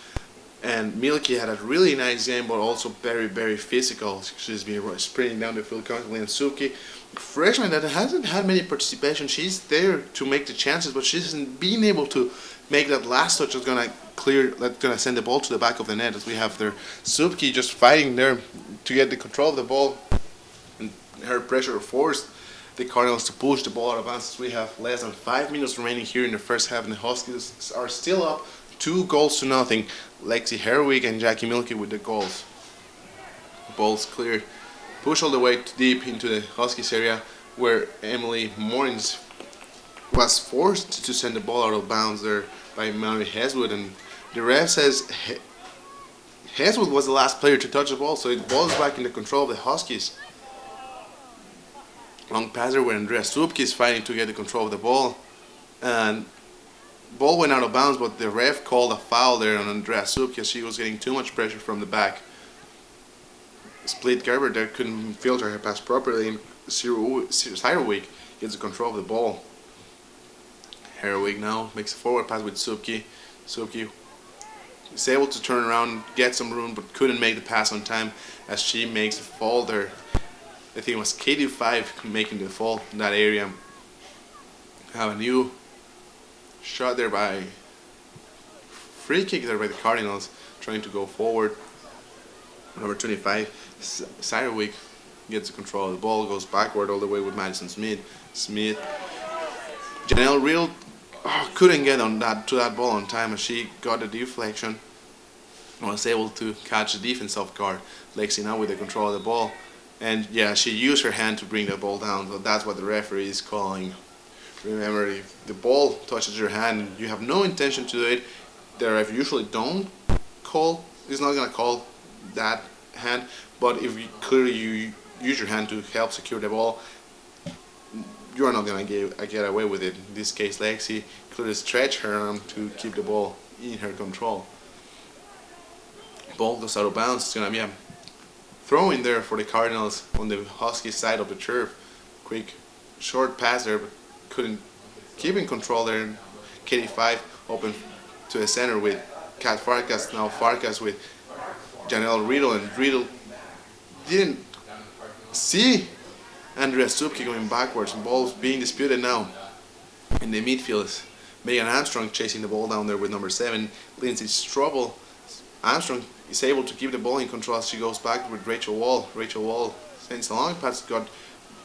And Milliken had a really nice game, but also very, very physical. She's been sprinting down the field constantly. And Suki, freshman that hasn't had many participation, she's there to make the chances, but she hasn't been able to make that last touch that's gonna send the ball to the back of the net. As we have there, Subki just fighting there to get the control of the ball, and her pressure forced the Cardinals to push the ball out of bounds. We have less than 5 minutes remaining here in the first half, and the Huskies are still up 2-0. Lexi Herwig and Jackie Milliken with the goals. The ball's cleared, push all the way deep into the Huskies area, where Emily Morins was forced to send the ball out of bounds there by Mary Heswood, and the ref says Heswood was the last player to touch the ball, so the ball is back in the control of the Huskies. Long passer where Andrea Subki is fighting to get the control of the ball, and ball went out of bounds, but the ref called a foul there on Andrea Subki as she was getting too much pressure from the back. Split Gerber there couldn't filter her pass properly, and Herwig gets the control of the ball. Herwig now makes a forward pass with Subki. Subki is able to turn around, get some room, but couldn't make the pass on time as she makes a fall there. I think it was KD5 making the fall in that area. Have a new shot there by free kick there by the Cardinals, trying to go forward. Number 25, Syrwick gets the control of the ball, goes backward all the way with Madison Smith. Janelle Real couldn't get to that ball on time as she got the deflection and was able to catch the defense off guard. Lexi now with the control of the ball. And yeah, she used her hand to bring the ball down, so that's what the referee is calling. Remember, if the ball touches your hand and you have no intention to do it, the ref usually don't call. He's not gonna call that hand. But if you clearly you use your hand to help secure the ball, you are not gonna get away with it. In this case, Lexi clearly stretched her arm to keep the ball in her control. Ball goes out of bounds. It's gonna be a throw in there for the Cardinals on the Huskies side of the turf. Quick, short pass there, but couldn't keep in control there. KD5 open to the center with Kat Farkas. Now Farkas with Janelle Riddle, and Riddle didn't see Andrea Supke going backwards. And ball's being disputed now in the midfield. Megan Armstrong chasing the ball down there with number 7, Lindsay Strobel. Armstrong is able to keep the ball in control as she goes back with Rachel Wall. Rachel Wall sends a long pass, got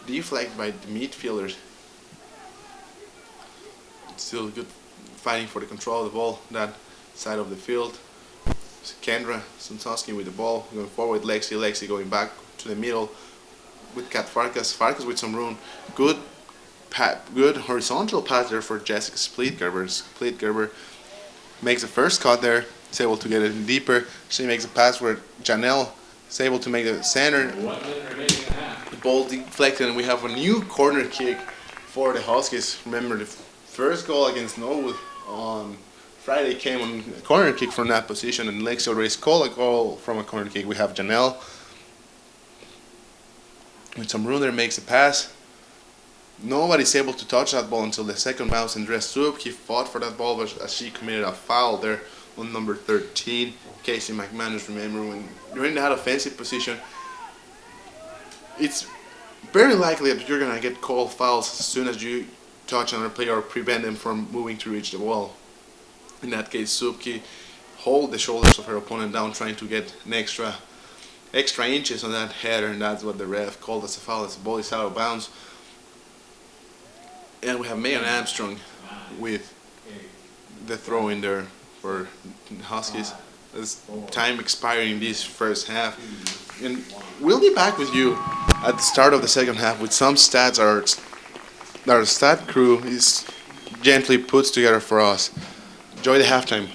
deflected by the midfielders. Still good fighting for the control of the ball, that side of the field. Kendra Suntowski with the ball, going forward, Lexi going back to the middle with Kat Farkas. Farkas with some room. Good horizontal pass there for Jessica Splitgerber. Splitgerber makes the first cut there. Is able to get it in deeper. She makes a pass where Janelle is able to make the center. The ball deflected, and we have a new corner kick for the Huskies. Remember, the first goal against Norwood on Friday came on a corner kick from that position, and Lexi already scored a goal from a corner kick. We have Janelle with some room there, makes a pass. Nobody's able to touch that ball until the second bounce, and Andrea Sup, he fought for that ball, but as she committed a foul there on number 13, Casey McManus. Remember, when you're in that offensive position, it's very likely that you're going to get called fouls as soon as you touch another player or prevent them from moving to reach the ball. In that case, Supke hold the shoulders of her opponent down, trying to get an extra inches on that header, and that's what the ref called as a foul as the ball is out of bounds. And we have Megan Armstrong with the throw in there for Huskies. There's time expiring in this first half. And we'll be back with you at the start of the second half with some stats our stat crew is gently puts together for us. Enjoy the halftime.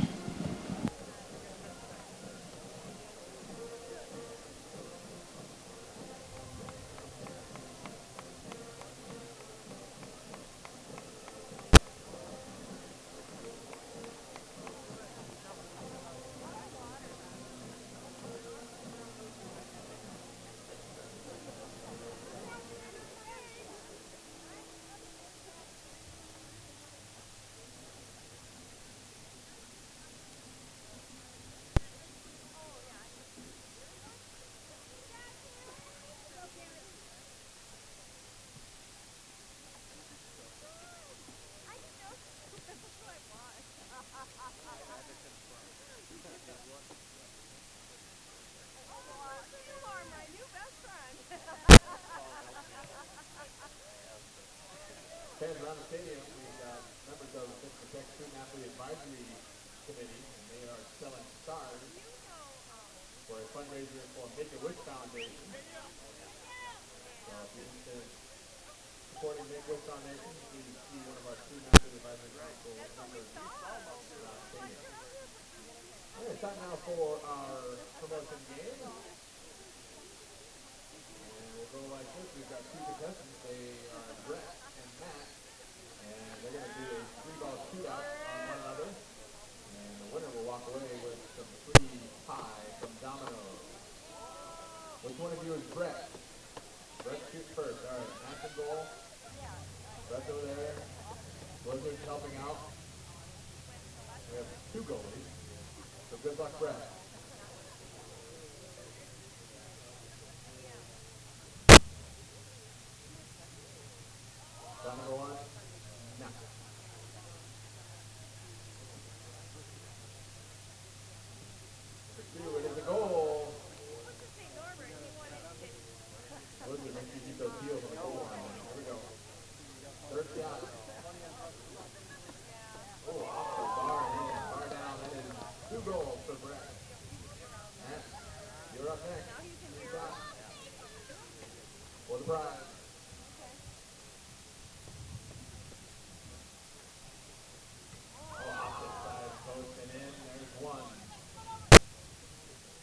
Fans around the stadium, we've got members of the Tech Student Athlete Advisory Committee, and they are selling stars for a fundraiser for Make-A-Wish Foundation. So if you're interested in supporting Make-A-Wish Foundation, please see one of our Student Athlete Advisory Council members around the stadium. Okay, it's time now for our promotion game. And we'll go like this. We've got two contestants. They are Brett and Matt. And they're going to do a 3-ball shootout on one another. And the winner will walk away with some free pie from Domino's. Which one of you is Brett? Brett shoots first. All right, Matt's in goal. Brett's over there. Blizzard's helping out. We have two goalies. So good luck, Brett. Number one. No. Number 2, it is a goal. Blizzard, make sure you keep those heels on the goal line. Here we go. Third shot. Oh, off the bar and in. Bar down. That is 2 goals for Brett. Matt, you're up next. Three shots. for the prize. Oh, opposite side post and in. There's one.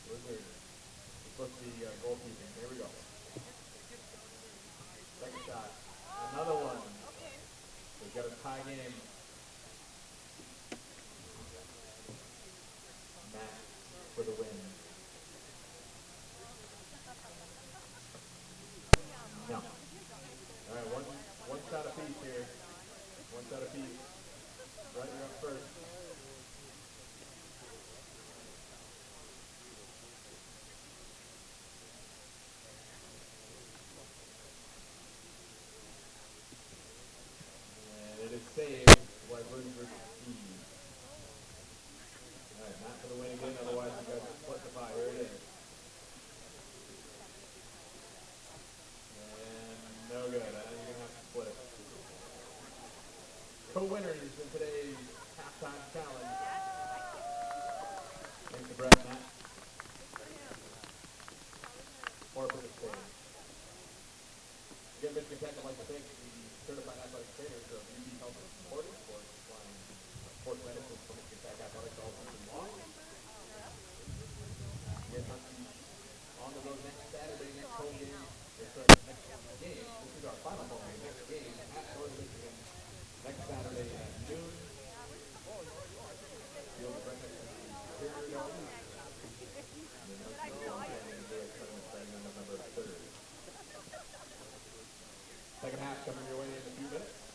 Wizard. It's supposed to be goalkeeping. Here we go. Second shot. Another one. We've got a tie game. Matt for the win. No. All right, one shot apiece here. One shot apiece. Right, you're up first. And it is saved by Williamsburg Steve. All right, Matt for the win again. Otherwise, you guys will split the pie. Here it is. And no good. You're going to have to split it. Co-winners in today's halftime challenge. Thanks to Brett and Matt. Or for the stage. Again, Michigan Tech, I'd like to thank the certified athletic trainers of UB Health and Supporting for supplying sports medicine for Michigan Tech athletics all season long. Again, Huskies on the road next Saturday, next home game. Next game. This is our final home game. Next game at Northern Michigan. Next Saturday at noon. Field is right next to the Superior Dome. And then Huskies home game in the tournament starting on November 3rd. Second half coming your way in a few minutes.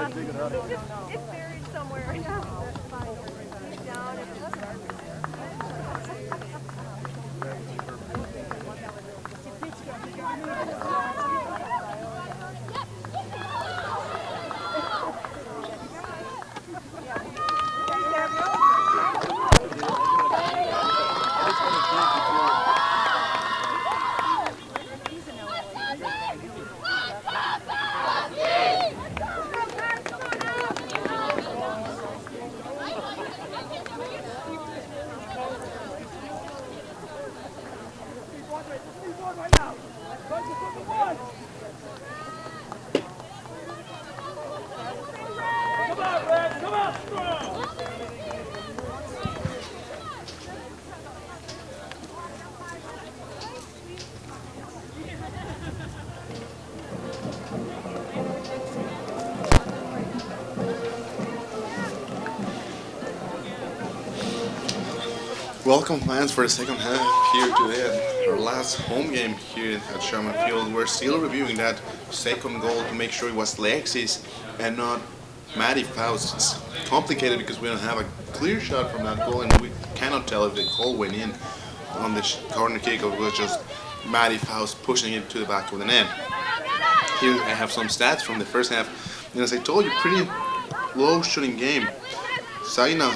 It's buried somewhere. Down Welcome fans for the second half here today at our last home game here at Sherman Field. We're still reviewing that second goal to make sure it was Lexi's and not Matty Faust's. It's complicated because we don't have a clear shot from that goal and we cannot tell if the goal went in on the corner kick or it was just Matty Faust pushing it to the back of the net. Here I have some stats from the first half, and as I told you, pretty low shooting game. Saginaw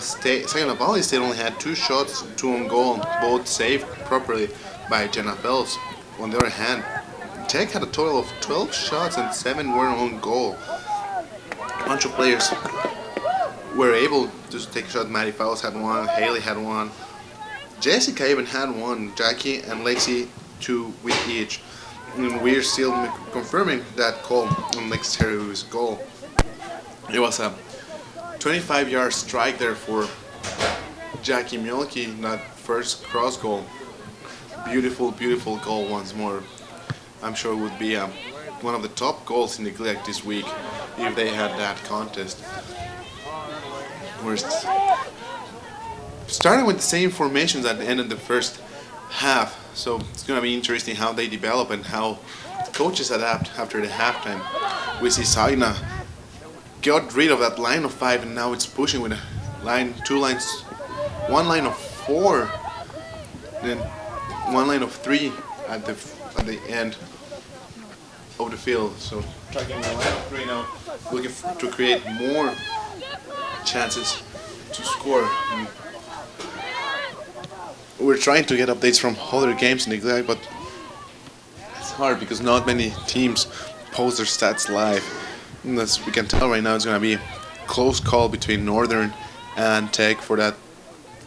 Valley State only had 2 shots, 2 on goal, both saved properly by Jenna Bells. On the other hand, Tech had a total of 12 shots and 7 were on goal. A bunch of players were able to take shots. Maddie Fowles had 1, Haley had 1, Jessica even had 1, Jackie and Lexi 2 with each. And we're still confirming that call on Lex Terry's goal. It was a 25-yard strike there for Jackie Milliken, that first cross goal. Beautiful, beautiful goal once more. I'm sure it would be one of the top goals in the GLIAC this week if they had that contest. We're starting with the same formations at the end of the first half, so it's going to be interesting how they develop and how coaches adapt after the halftime. We see Saginaw got rid of that line of 5 and now it's pushing with a line, 2 lines, 1 line of 4, then 1 line of 3 at the end of the field. So tracking the line of 3 now, looking to create more chances to score. And we're trying to get updates from other games in the GLIAC, but it's hard because not many teams post their stats live. And as we can tell right now, it's going to be a close call between Northern and Tech for that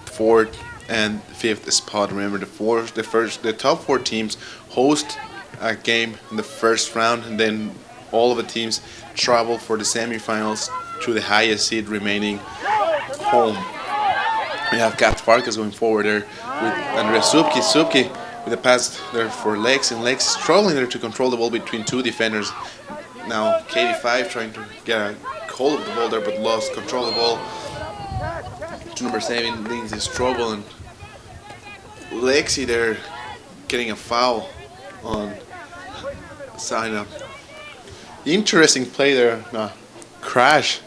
4th and 5th spot. Remember, the top 4 teams host a game in the first round, and then all of the teams travel for the semifinals to the highest seed remaining home. We have Kat Farkas going forward there with Andrea Subki. Subki with a pass there for Lex, and Lex struggling there to control the ball between 2 defenders. Now Katie 5 trying to get a hold of the ball there, but lost control of the ball to number 7, Lindsay Strobel, and Lexi there getting a foul on Saginaw. Interesting play there, crash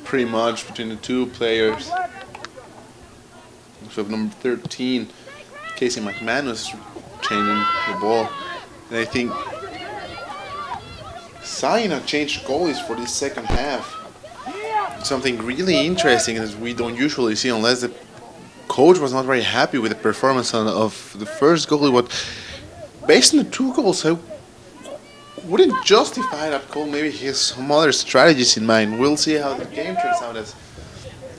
pretty much between the 2 players. So number 13, Casey McManus changing the ball, and I think Saginaw changed goalies for this second half. Something really interesting that we don't usually see unless the coach was not very happy with the performance of the first goalie. But based on the 2 goals, I wouldn't justify that goal. Maybe he has some other strategies in mind. We'll see how the game turns out as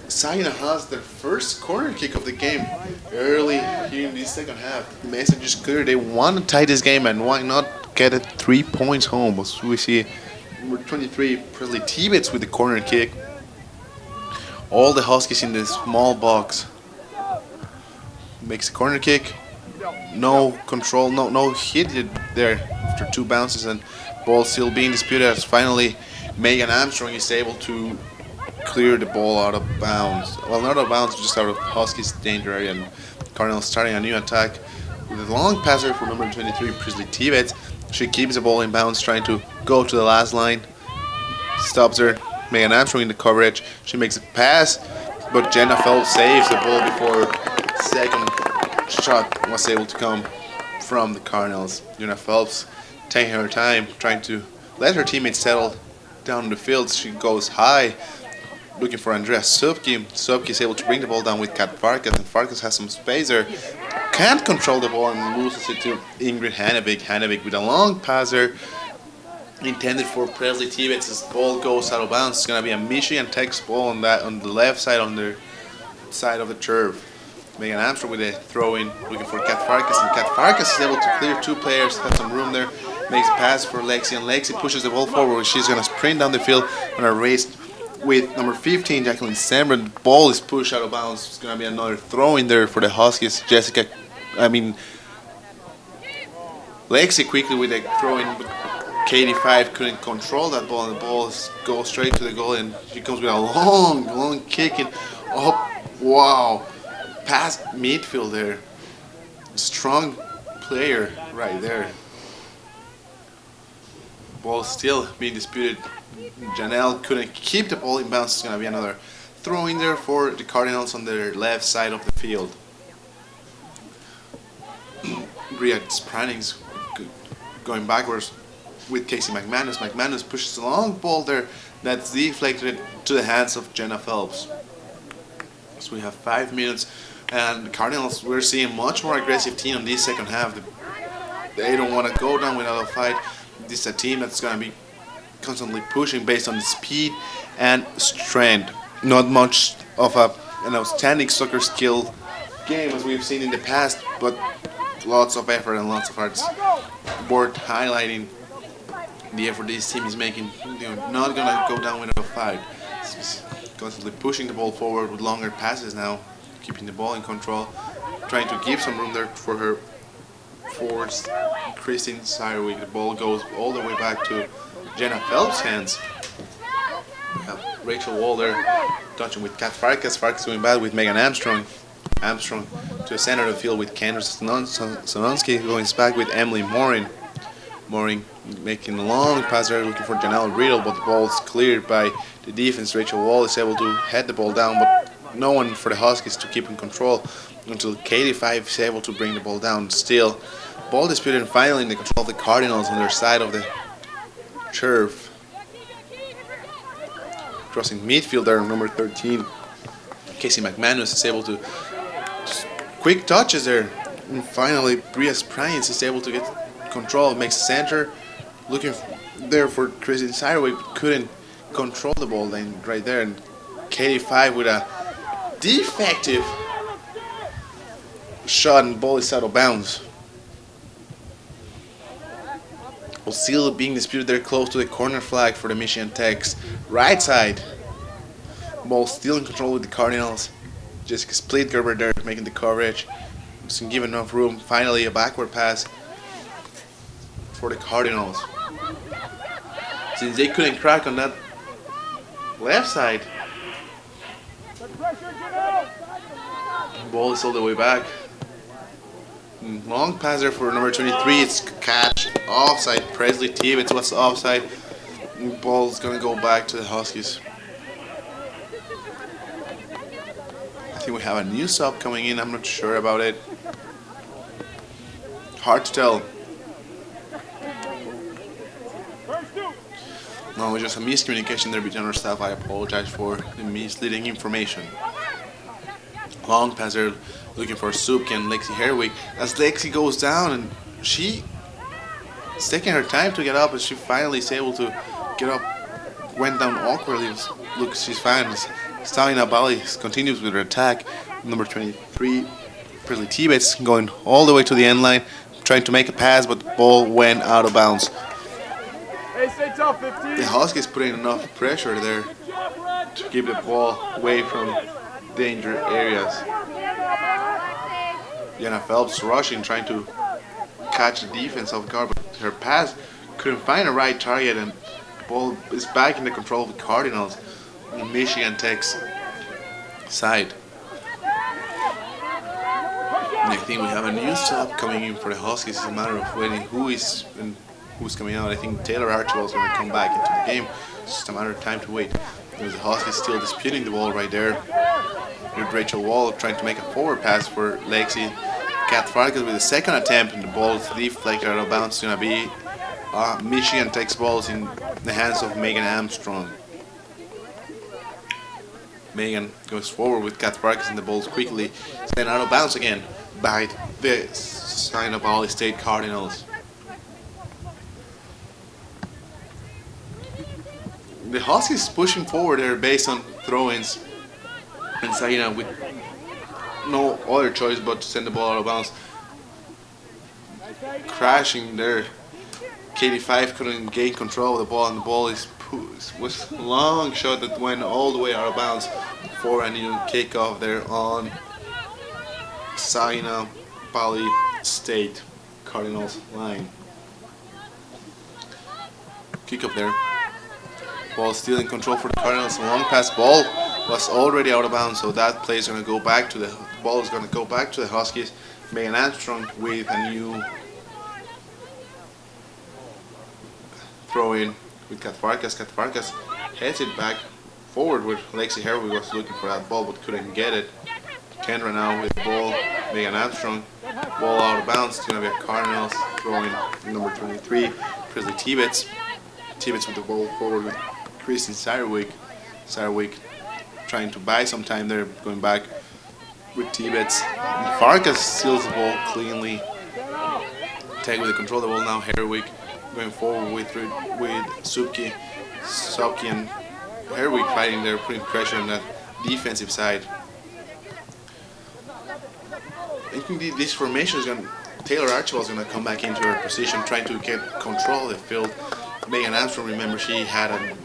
Saginaw has their first corner kick of the game early here in this second half. The message is clear. They want to tie this game, and why not get it 3 points home? But we see number 23, Presley Tibets with the corner kick. All the Huskies in the small box. Makes a corner kick. No control, no hit there after 2 bounces, and ball still being disputed as finally Megan Armstrong is able to clear the ball out of bounds. Well, not out of bounds, just out of Huskies' danger area, and Cardinals starting a new attack with a long passer for number 23, Presley Tibet. She keeps the ball in bounds, trying to go to the last line. Stops her, Megan Armstrong in the coverage. She makes a pass, but Jenna Phelps saves the ball before second shot was able to come from the Cardinals. Jenna Phelps taking her time, trying to let her teammates settle down the field. She goes high, looking for Andrea Subke. Subke is able to bring the ball down with Kat Farkas, and Farkas has some space there. Can't control the ball and loses it to Ingrid Hannevik. Hannevik with a long passer intended for Presley Tibets. This ball goes out of bounds. It's gonna be a Michigan Tech's ball on the left side, on the side of the turf. Megan Armstrong with a throw in, looking for Kat Farkas, and Kat Farkas is able to clear two players, has some room there, makes a pass for Lexi, and Lexi pushes the ball forward. She's gonna sprint down the field on a race with number 15, Jacqueline Sambra. The ball is pushed out of bounds. It's gonna be another throw in there for the Huskies. Lexi quickly with a throw in, but KD5 couldn't control that ball, and the ball goes straight to the goal, and she comes with a long kick, and wow, past midfield there. Strong player right there. Ball still being disputed. Janelle couldn't keep the ball in bounds. It's going to be another throw in there for the Cardinals on their left side of the field. Bria Sprannings going backwards with Casey McManus. McManus pushes a long ball there that's deflected to the hands of Jenna Phelps. So we have 5 minutes, and the Cardinals, we're seeing much more aggressive team in this second half. They don't want to go down without a fight. This is a team that's going to be constantly pushing based on the speed and strength. Not much of an outstanding soccer skill game as we've seen in the past, but lots of effort and lots of hearts. Board highlighting the effort this team is making. They're not gonna go down without a fight. It's constantly pushing the ball forward with longer passes now, keeping the ball in control, trying to give some room there for her forwards, Christine Sirewig. The ball goes all the way back to Jenna Phelps' hands. We have Rachel Walder touching with Kat Farkas. Farkas going bad with Megan Armstrong. Armstrong to the center of the field with Kendra Sononsky, going back with Emily Morin. Morin making a long pass there, looking for Janelle Riddle, but the ball is cleared by the defense. Rachel Wall is able to head the ball down, but no one for the Huskies to keep in control until Katie 5 is able to bring the ball down. Still, ball disputed, and finally in the control of the Cardinals on their side of the turf. Crossing midfield there, number 13, Casey McManus is able to quick touches there, and finally Bria Sprines is able to get control, makes a center, looking there for Christine Sireway, couldn't control the ball then right there, and Katie 5 with a defective shot, and the ball is out of bounds. Well, still being disputed there close to the corner flag for the Michigan Tech's right side. Ball still in control with the Cardinals. Jessica Splitgerber there making the coverage. Doesn't give enough room. Finally a backward pass for the Cardinals. Since they couldn't crack on that left side, ball is all the way back. Long pass there for number 23. It's catch offside. Presley Tibets was offside. Ball's gonna go back to the Huskies. I think we have a new sub coming in. I'm not sure about it. Hard to tell. No, it's just a miscommunication there between our staff. I apologize for the misleading information. Long pass there, looking for Subke and Lexi Herwig. As Lexi goes down, and she is taking her time to get up, and she finally is able to get up. Went down awkwardly. Look, she's fine. Saginaw Valley continues with her attack. Number 23, Presley Tibets, going all the way to the end line, trying to make a pass, but the ball went out of bounds. Hey, stay tough, 15. The Huskies putting enough pressure there to keep the ball away from danger areas. Jenna Phelps rushing, trying to catch the defense off guard, but her pass couldn't find the right target, and the ball is back in the control of the Cardinals on Michigan Tech's side. And I think we have a new sub coming in for the Huskies. It's a matter of waiting who's coming out. I think Taylor Archibald is going to come back into the game. just a matter of time to wait. There's the Huskies still disputing the ball right there. With Rachel Wall trying to make a forward pass for Lexi. Kat Farkas with the second attempt, and the ball is deflected out of bounds. It's going to be Michigan takes balls in the hands of Megan Armstrong. Megan goes forward with Kat Farkas, and the ball is quickly sent out of bounds again by the Saginaw Valley State Cardinals. The Huskies pushing forward there based on throw-ins, and Saginaw with no other choice but to send the ball out of bounds. Crashing there. Katie Fife couldn't gain control of the ball, and the ball was a long shot that went all the way out of bounds for a new kickoff there on Saginaw Valley State Cardinals line. Kick up there. Ball still in control for the Cardinals. A long pass ball was already out of bounds, so that play is going to go back to the ball is going to go back to the Huskies. Megan Armstrong with a new throw in with Kat Farkas. Kat Farkas heads it back forward with Lexi Herwig was looking for that ball but couldn't get it. Kendra now with the ball. Megan Armstrong. Ball out of bounds. It's going to be a Cardinals throwing number 23. Presley Tibets. Tibets with the ball forward with Kristen Sarwick. Sarwick trying to buy some time there, going back with Tibets. And Farkas steals the ball cleanly. Tag with the control of the ball now. Herwick going forward with Subki. Subki and Herwick fighting there, putting pressure on that defensive side. I think this formation is going to, Taylor Archibald is going to come back into her position, trying to get control of the field. Megan Armstrong, remember, she had a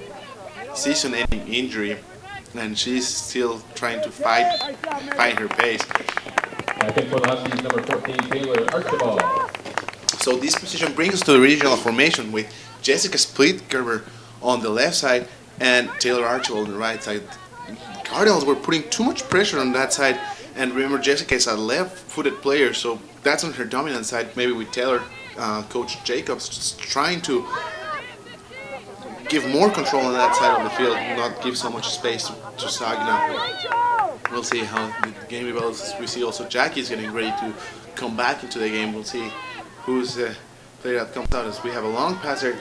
season-ending injury, and she's still trying to find her pace. I think for the Huskies, number 14, Taylor Archibald. So this position brings us to the regional formation with Jessica Splitgerber on the left side and Taylor Archibald on the right side. The Cardinals were putting too much pressure on that side, and remember, Jessica is a left-footed player, so that's on her dominant side. Maybe with Taylor, Coach Jacobs just trying to give more control on that side of the field, not give so much space to Saginaw. We'll see how the game develops. We see also Jackie's getting ready to come back into the game. We'll see who's the player that comes out as we have a long passer.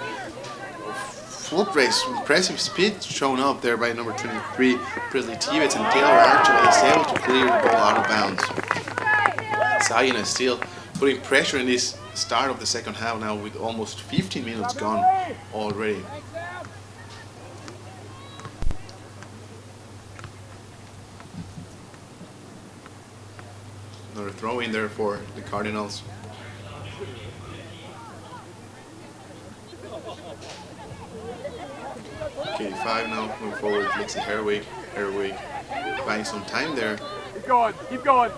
Foot race, impressive speed shown up there by number 23, Presley Tibets, and Taylor Archibald is able to clear the ball out of bounds. Saginaw is still putting pressure in this start of the second half now with almost 15 minutes gone already. Another throw in there for the Cardinals. K5 now moving forward. Lexi Herwig. Herwig buying some time there. Keep going. Keep going.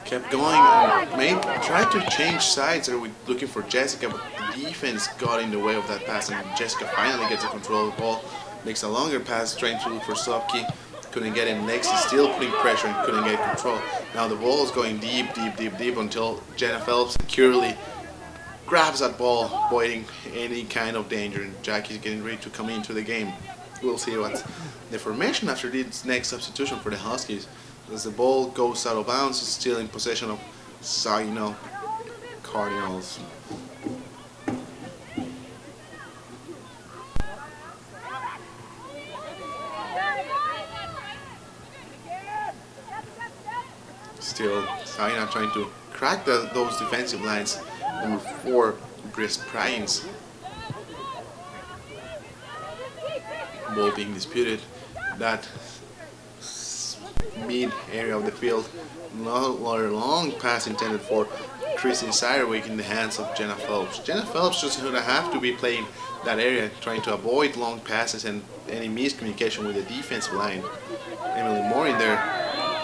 Kept going and tried to change sides there with looking for Jessica, but the defense got in the way of that pass, and Jessica finally gets the control of the ball. Makes a longer pass, trying to look for Subki. Couldn't get it. Lexi still putting pressure and couldn't get control. Now the ball is going deep until Jenna Phelps securely grabs that ball, avoiding any kind of danger, and Jackie's getting ready to come into the game. We'll see what's the formation after this next substitution for the Huskies. As the ball goes out of bounds, it's still in possession of Saginaw Cardinals. Still, Saginaw trying to crack those defensive lines. Number 4, Brice Pryans. Ball being disputed. That mid area of the field. Another long pass intended for Kristen Sirewig in the hands of Jenna Phelps. Jenna Phelps just going to have to be playing that area, trying to avoid long passes and any miscommunication with the defensive line. Emily Moore in there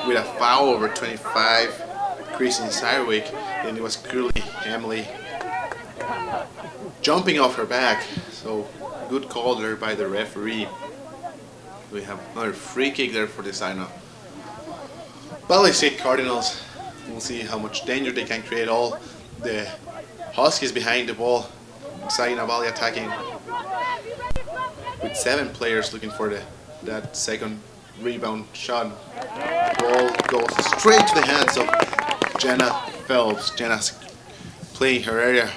with a foul over 25. Kristen Sirewig, and it was clearly Emily jumping off her back. So good call there by the referee. We have another free kick there for the Saginaw Valley State Cardinals. We'll see how much danger they can create. All the Huskies behind the ball Saginaw Valley attacking with 7 players looking for that second rebound shot. Ball goes straight to the hands of Jenna Phelps. Jenna's playing her area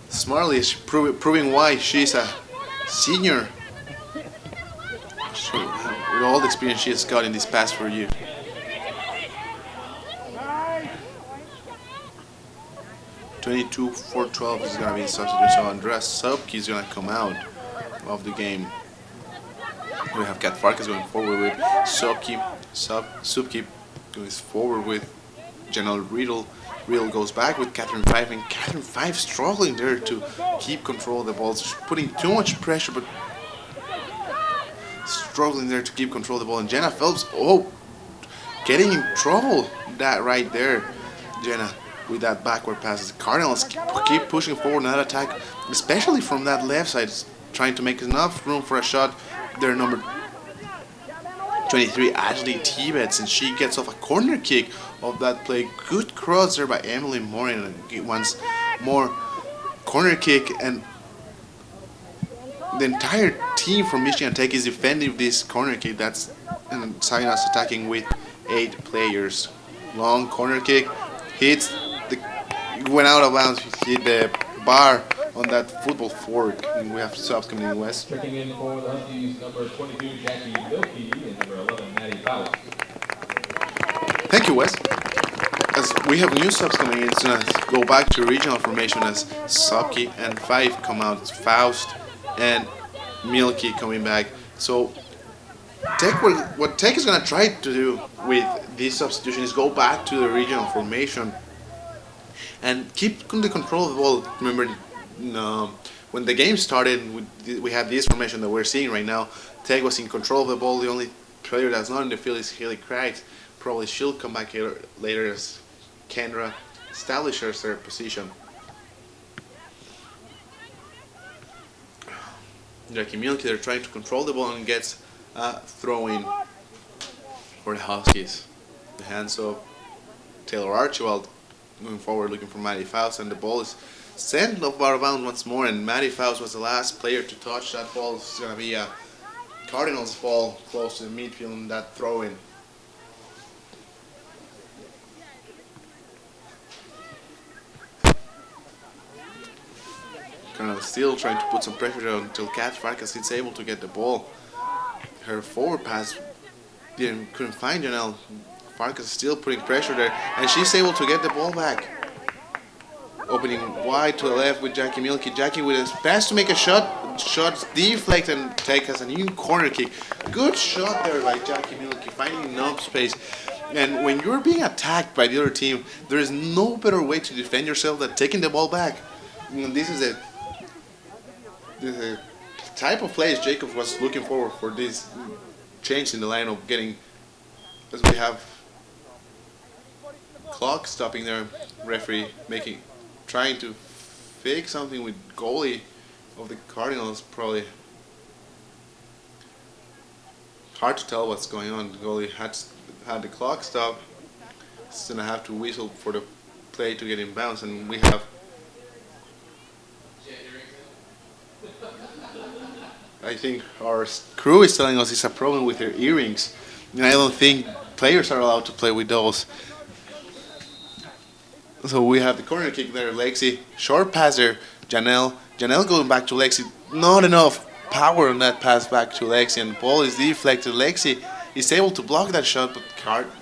smartly, proving why she's a senior. With all the experience she has got in this past 4 years. 22-4-12 is going to be the substitute, so Andres Subke is going to come out of the game. We have Kat Farkas going forward with Subke goes forward with Janelle Riddle. Riddle goes back with Catherine Five, and Catherine Five struggling there to keep control of the ball. She's putting too much pressure, but struggling there to keep control of the ball. And Jenna Phelps, getting in trouble. That right there, Jenna, with that backward pass. The Cardinals keep pushing forward in that attack, especially from that left side, trying to make enough room for a shot. Their number 23, Ashley Tibets, and she gets off a corner kick of that play. Good cross there by Emily Morin. And once more, corner kick, and the entire team from Michigan Tech is defending this corner kick. And Saginaw's attacking with 8 players. Long corner kick, went out of bounds, hit the bar on that football fork. And we have subs coming in West. Checking in for the Huskies, number 22, Jackie Milliken, and number 11, Maddie Faust. Thank you, Wes. As we have new subs coming in, so let's go back to regional formation as Subke and 5 come out. Faust and Milky coming back. So what Tech is going to try to do with this substitution is go back to the regional formation and keep the control of the ball. Remember, when the game started, we had this formation that we're seeing right now. Tech was in control of the ball. The only player that's not in the field is Haley Craig. Probably she'll come back later as Kendra establishes her position. Jackie Milky, they're trying to control the ball and gets a throw-in for the Huskies. The hands of Taylor Archibald moving forward, looking for Maddie Faust, and the ball is sent off out of bounds once more, and Maddie Faust was the last player to touch that ball. It's going to be a Cardinals ball close to the midfield in that throw-in. Cardinals still trying to put some pressure on until Kat Farkas is able to get the ball. Her forward pass couldn't find Janelle. Farkas is still putting pressure there, and she's able to get the ball back. Opening wide to the left with Jackie Milky. Jackie with his pass to make a shot. Shots deflect and take as a new corner kick. Good shot there by Jackie Milky, finding enough space. And when you're being attacked by the other team, there is no better way to defend yourself than taking the ball back. This is a type of plays Jacobs was looking forward for this change in the line of getting, as we have clock stopping there, referee trying to fake something with goalie of the Cardinals. Probably hard to tell what's going on. The goalie had the clock stop. He's gonna have to whistle for the play to get in bounds, and we have. I think our crew is telling us it's a problem with their earrings, and I don't think players are allowed to play with those. So we have the corner kick there, Lexi, short pass there, Janelle going back to Lexi, not enough power on that pass back to Lexi, and the ball is deflected. Lexi is able to block that shot, but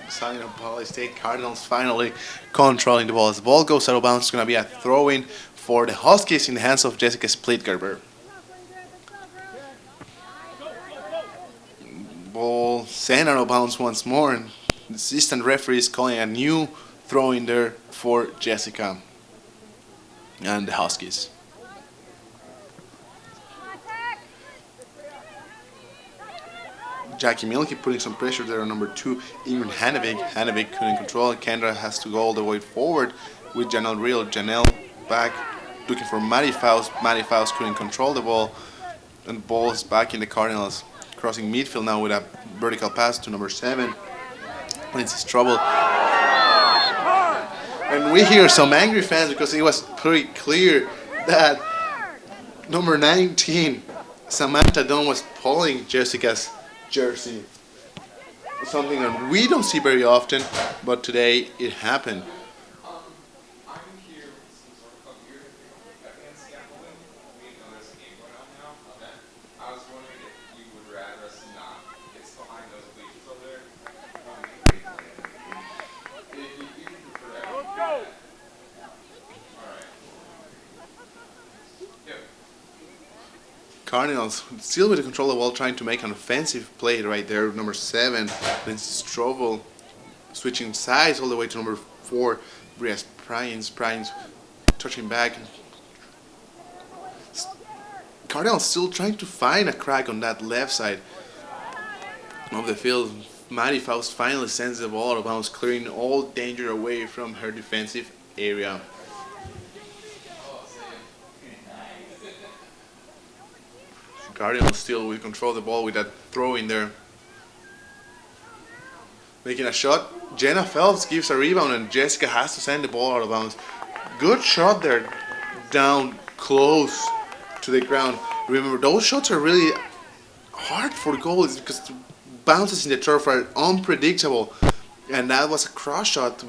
Saginaw Valley State Cardinals finally controlling the ball. As the ball goes out of bounds, it's going to be a throw-in for the Huskies in the hands of Jessica Splitgerber. Ball sent out of bounds once more, and the assistant referee is calling a new throw in there for Jessica and the Huskies. Jackie Milky putting some pressure there on number 2, Ingrid Hanevig. Hanevig couldn't control it. Kendra has to go all the way forward with Janelle Real. Janelle back looking for Maddie Faust. Maddie Faust couldn't control the ball, and the ball is back in the Cardinals. Crossing midfield now with a vertical pass to number 7. And it's trouble. And we hear some angry fans because it was pretty clear that Number 19, Samantha Dunn was pulling Jessica's jersey. Something that we don't see very often, but today it happened. Cardinals still with the control of the ball, trying to make an offensive play right there. Number 7, Lindsay Strovel, switching sides all the way to number 4, Brias Pryans touching back. Cardinals still trying to find a crack on that left side of the field. Maddie Faust finally sends the ball out of bounds, clearing all danger away from her defensive area. Cardinals still will control the ball with that throw in there. Making a shot. Jenna Phelps gives a rebound and Jessica has to send the ball out of bounds. Good shot there, down close to the ground. Remember, those shots are really hard for goals because the bounces in the turf are unpredictable. And that was a cross shot,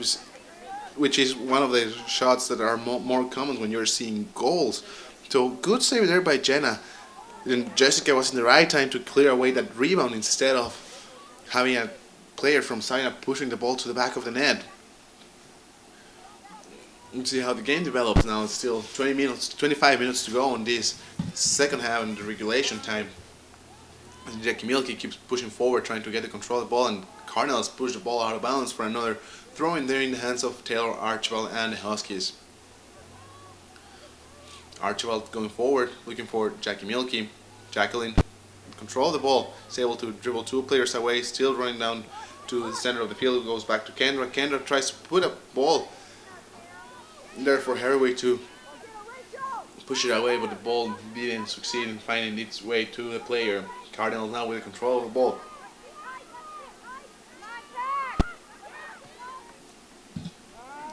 which is one of the shots that are more common when you're seeing goals. So good save there by Jenna. And Jessica was in the right time to clear away that rebound instead of having a player from Saginaw pushing the ball to the back of the net. Let's see how the game develops now. It's still 25 minutes to go on this second half in the regulation time. And Jackie Milliken keeps pushing forward, trying to get the control of the ball, and Cardinals push the ball out of bounds for another throw in there in the hands of Taylor Archibald and the Huskies. Archibald going forward, looking for Jackie Milliken. Jacqueline control the ball, is able to dribble 2 players away, still running down to the center of the field, goes back to Kendra. Kendra tries to put a ball there for Haraway to push it away, but the ball didn't succeed in finding its way to the player. Cardinals now with control of the ball.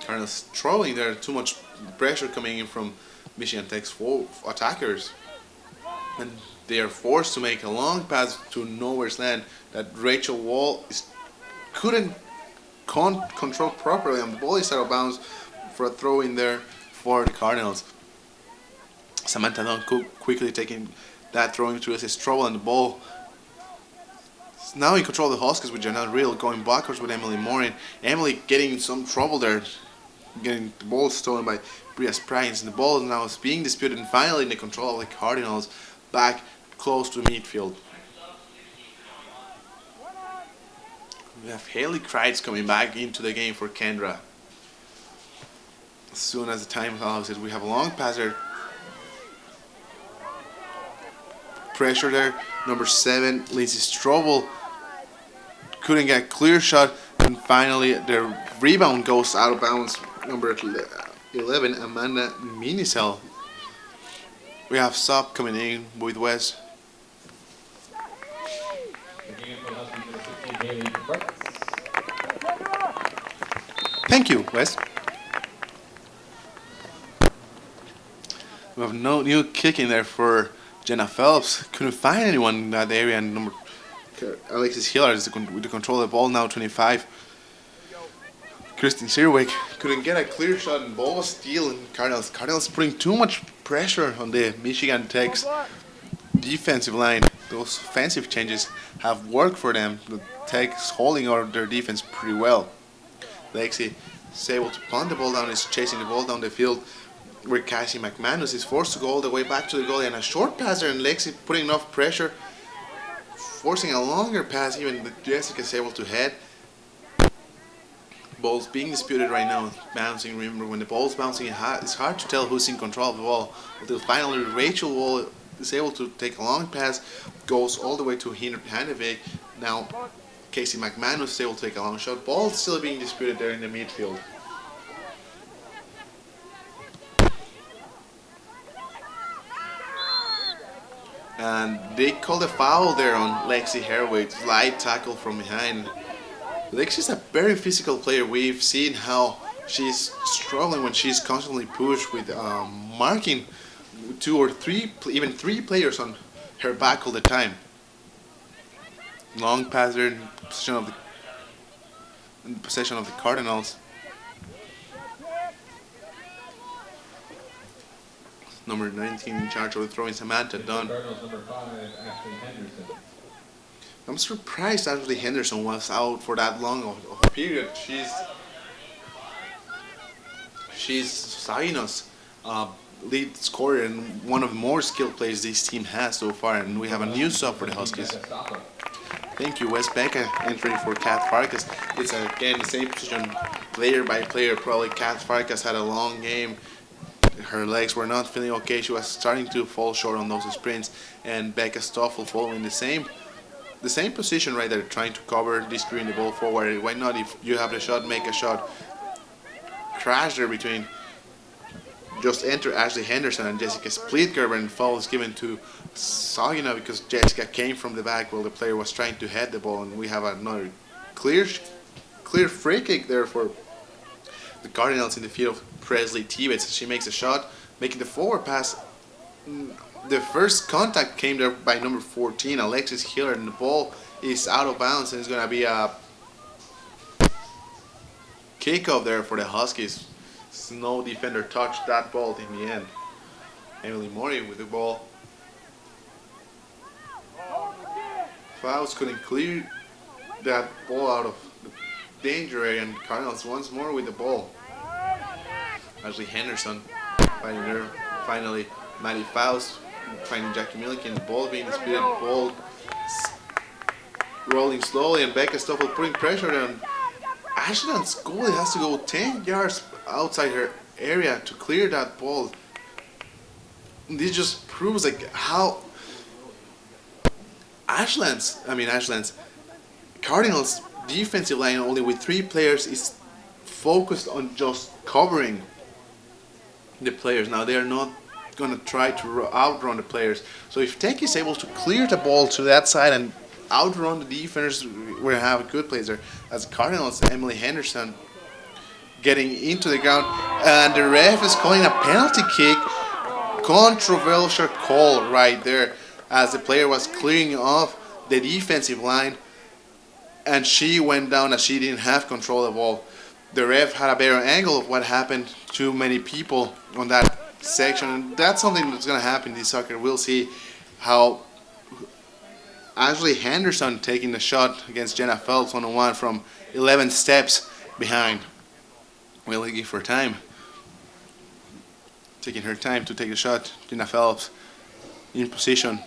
Cardinals throwing there, too much pressure coming in from Michigan Tech's attackers, and they are forced to make a long pass to nowhere's land that Rachel Wall couldn't control properly, and the ball is out of bounds for a throw in there for the Cardinals. Samantha Dunn quickly taking that throw into his trouble, and the ball is now in control of the Huskies with Janelle Reel going backwards with Emily Morin. Emily getting in some trouble there, getting the ball stolen by Brias Pryans, and the ball is now being disputed and finally in the control of the Cardinals back close to midfield. We have Haley Kreitz coming back into the game for Kendra. As soon as the time allows it, we have a long pass there. Pressure there. Number 7, Lindsay Strobel couldn't get a clear shot, and finally the rebound goes out of bounds. Number 11, Amanda Minicel. We have sub coming in with West. Thank you, Wes. We have no new kick in there for Jenna Phelps. Couldn't find anyone in that area. And number Alexis Hillard is with the control of the ball now, 25. Kristen Sirwick couldn't get a clear shot, and ball was stealing. Cardinals putting too much pressure on the Michigan Tech's defensive line. Those offensive changes have worked for them. The Tech's holding out their defense pretty well. Lexi is able to punt the ball down, is chasing the ball down the field, where Cassie McManus is forced to go all the way back to the goalie, and a short pass there, and Lexi putting enough pressure, forcing a longer pass, even Jessica is able to head. Ball's being disputed right now, bouncing. Remember, when the ball's bouncing, it's hard to tell who's in control of the ball. Until finally, Rachel Wall is able to take a long pass, goes all the way to Hanevik. Now, Casey McManus is able to take a long shot. Ball still being disputed there in the midfield. And they called a foul there on Lexi Haraway, light tackle from behind. Lexi's a very physical player. We've seen how she's struggling when she's constantly pushed with marking with 2 or 3, even 3 players on her back all the time. Long pass there in possession of the Cardinals. Number 19 in charge of the throwing, Samantha Dunn. Cardinals number 5, Ashley Henderson. I'm surprised Ashley Henderson was out for that long of a period. She's Saginaw's lead scorer and one of the more skilled players this team has so far. And we have a new sub for the Huskies. Thank you, Wes Becca entering for Kat Farkas. It's again the same position, player by player. Probably Kat Farkas had a long game. Her legs were not feeling okay. She was starting to fall short on those sprints, and Becca Stoffel following the same position right there, trying to cover, distributing the ball forward. Why not? If you have the shot, make a shot. Crash there between. Just enter Ashley Henderson and Jessica Splitgerber, and foul is given to Saginaw because Jessica came from the back while the player was trying to head the ball, and we have another clear free kick there for the Cardinals in the field of Presley Tibets. She makes a shot, making the forward pass. The first contact came there by number 14, Alexis Hiller, and the ball is out of bounds, and it's going to be a kickoff there for the Huskies. No defender touched that ball in the end. Emily Mori with the ball. Fouls couldn't clear that ball out of the danger area, and Cardinals once more with the ball. Ashley Henderson finding her. Finally, Maddie Faust finding Jackie Milliken. The ball being disputed. Ball rolling slowly, and Becca Stoffel putting pressure on. Ashland's goalie has to go 10 yards outside her area to clear that ball. This just proves like how Ashland's Cardinals defensive line only with 3 players is focused on just covering the players. Now they are not going to try to outrun the players. So if Tech is able to clear the ball to that side and outrun the defenders, we have good players there. As Cardinals, Emily Henderson getting into the ground, and the ref is calling a penalty kick. Controversial call right there, as the player was clearing off the defensive line, and she went down as she didn't have control of the ball. The ref had a better angle of what happened to many people on that section, and that's something that's going to happen in this soccer. We'll see how Ashley Henderson taking the shot against Jenna Phelps 1-on-1 from 11 steps behind. Will he give her time? Taking her time to take the shot. Jenna Phelps in position.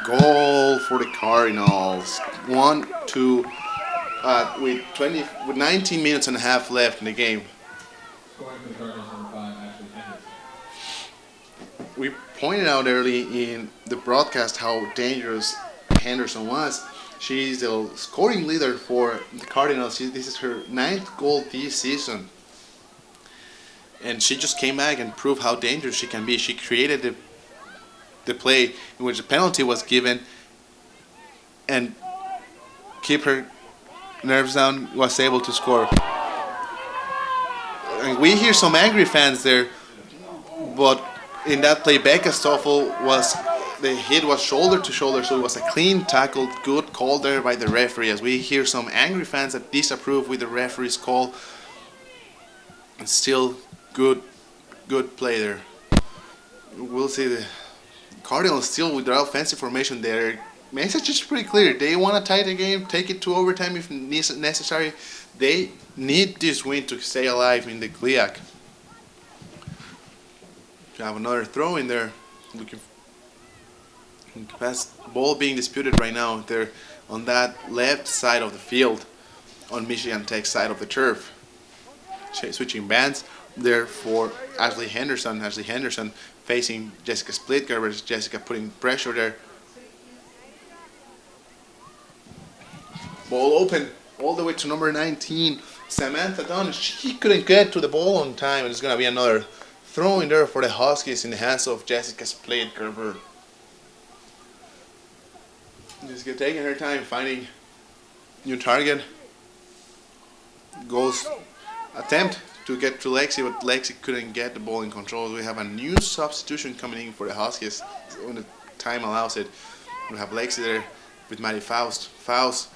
Goal for the Cardinals. 1-2 with 19 minutes and a half left in the game. Scoring for the Cardinals number 5, Ashley Henderson. We pointed out early in the broadcast how dangerous Henderson was. She's the scoring leader for the Cardinals. This is her 9th goal this season. And she just came back and proved how dangerous she can be. She created the play in which a penalty was given and keep her nerves down, was able to score. And we hear some angry fans there, but in that play, Becca Stoffel the hit was shoulder to shoulder, so it was a clean tackle, good call there by the referee. As we hear some angry fans that disapprove with the referee's call, and still good play there. We'll see the Cardinals still with their offensive formation. Their message is pretty clear. They want to tie the game, take it to overtime if necessary. They need this win to stay alive in the GLIAC. You have another throw in there. Looking past ball being disputed right now. They're on that left side of the field, on Michigan Tech's side of the turf. Switching bands there for Ashley Henderson. Ashley Henderson facing Jessica Splitgerber. Jessica putting pressure there. Ball open all the way to number 19, Samantha Dunn. She couldn't get to the ball on time, and it's going to be another throw in there for the Huskies in the hands of Jessica Splitgerber. Jessica taking her time, finding new target. Goes attempt to get to Lexi, but Lexi couldn't get the ball in control. We have a new substitution coming in for the Huskies when the time allows it. We have Lexi there with Maddie Faust. Faust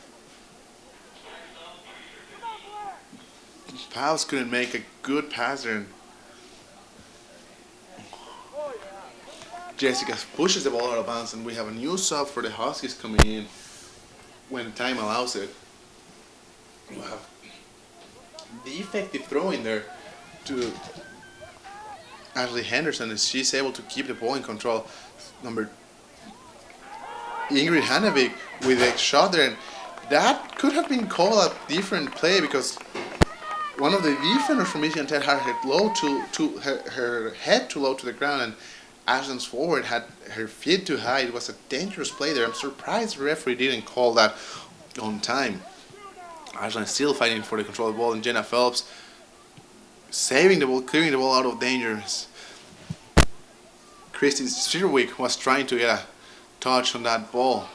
couldn't make a good pass there. And Jessica pushes the ball out of bounds, and we have a new sub for the Huskies coming in when time allows it. We have the effective throw in there to Ashley Henderson, and she's able to keep the ball in control. Number Ingrid Hanevik with a shot there, and that could have been called a different play because one of the defenders from Michigan Tech had her head too low to the ground, and Ashland's forward had her feet too high. It was a dangerous play there. I'm surprised the referee didn't call that on time. Ashland still fighting for the control of the ball, and Jenna Phelps saving the ball, clearing the ball out of danger. Christine Sirwick was trying to get a touch on that ball.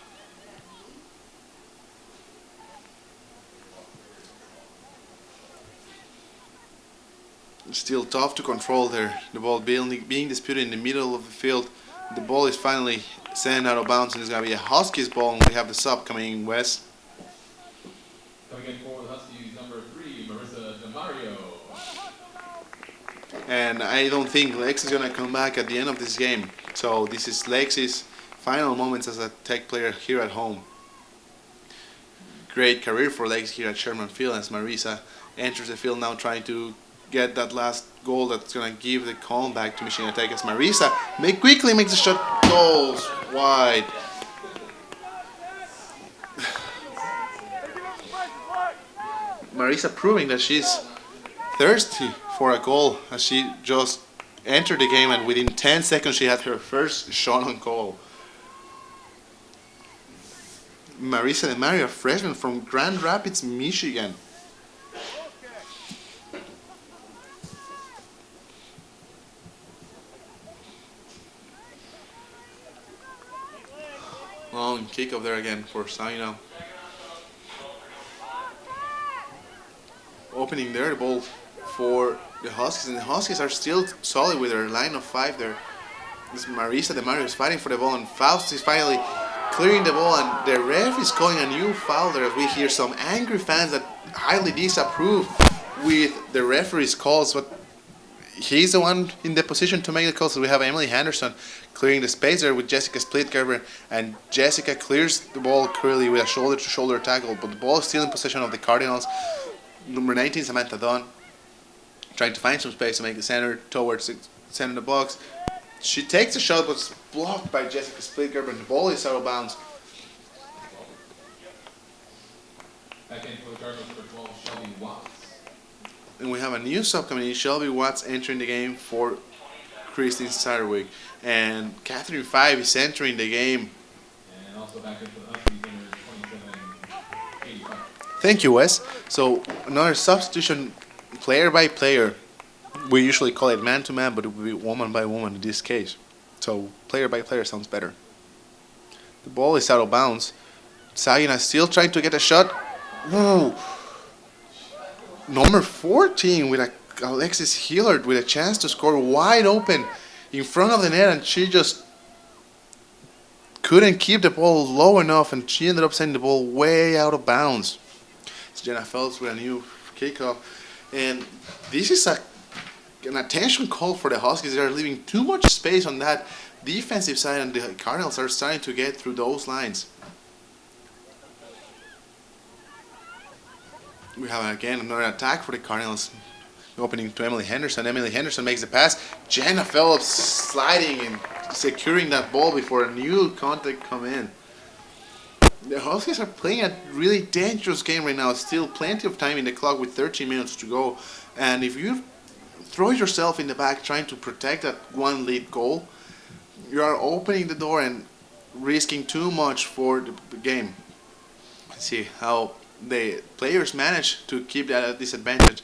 Still tough to control there. The ball being disputed in the middle of the field. The ball is finally sent out of bounds, and it's going to be a Huskies ball, and we have the sub coming in, West. Coming in for the Huskies, number 3, Marissa DeMario. And I don't think Lex is going to come back at the end of this game. So this is Lexi's final moments as a Tech player here at home. Great career for Lex here at Sherman Field as Marisa enters the field now trying to get that last goal that's going to give the comeback to Michigan Tech as Marisa quickly makes the shot, goes wide. Marisa proving that she's thirsty for a goal as she just entered the game, and within 10 seconds she had her first shot on goal. Marisa DeMario, a freshman from Grand Rapids, Michigan. Long kickoff there again for Saginaw. Opening there the ball for the Huskies, and the Huskies are still solid with their line of 5 there. This Marisa DeMario is fighting for the ball, and Faust is finally clearing the ball, and the ref is calling a new foul there as we hear some angry fans that highly disapprove with the referee's calls, but he's the one in the position to make the calls. So we have Emily Henderson clearing the space there with Jessica Splitgerber, and Jessica clears the ball clearly with a shoulder-to-shoulder tackle, but the ball is still in possession of the Cardinals. Number 19, Samantha Dunn, trying to find some space to make the center towards the center of the box. She takes a shot, but it's blocked by Jessica Splitgerber, and the ball is out of bounds. Back in for the Cardinals for 12, Shelby Watts. And we have a new sub coming in, Shelby Watts entering the game for Christine Satterwig. And Catherine Five is entering the game. And also back in for the Huskies, number 27, 85. Thank you, Wes. So another substitution, player by player. We usually call it man to man, but it would be woman by woman in this case. So player by player sounds better. The ball is out of bounds. Saginaw still trying to get a shot. Whoa! Number 14 with Alexis Hillard with a chance to score wide open in front of the net, and she just couldn't keep the ball low enough, and she ended up sending the ball way out of bounds. It's Jenna Phelps with a new kickoff, and this is an attention call for the Huskies. They are leaving too much space on that defensive side, and the Cardinals are starting to get through those lines. We have again another attack for the Cardinals, opening to Emily Henderson. Emily Henderson makes the pass. Jenna Phillips sliding and securing that ball before a new contact come in. The Huskies are playing a really dangerous game right now. Still plenty of time in the clock with 13 minutes to go. And if you throw yourself in the back trying to protect that one lead goal, you are opening the door and risking too much for the game. Let's see how the players manage to keep that at disadvantage.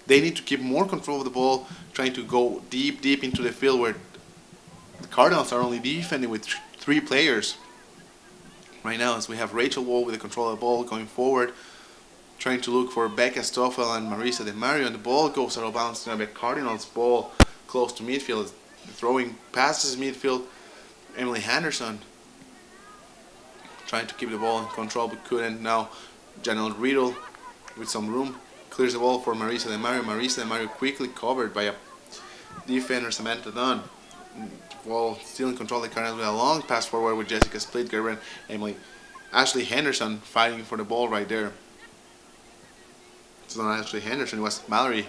They need to keep more control of the ball, trying to go deep into the field where the Cardinals are only defending with 3 players. Right now, as we have Rachel Wall with the control of the ball going forward, trying to look for Becca Stoffel and Marisa De Mario, and the ball goes out of bounds. Now the Cardinals ball close to midfield. Throwing passes midfield. Emily Henderson trying to keep the ball in control but couldn't. Now Janelle Riddle with some room clears the ball for Marisa De Mario. Marisa De Mario quickly covered by a defender, Samantha Dunn. Ball still in control of the Cardinals with a long pass forward with Jessica Splitgerber and Ashley Henderson fighting for the ball right there. It's not Ashley Henderson, it was Mallory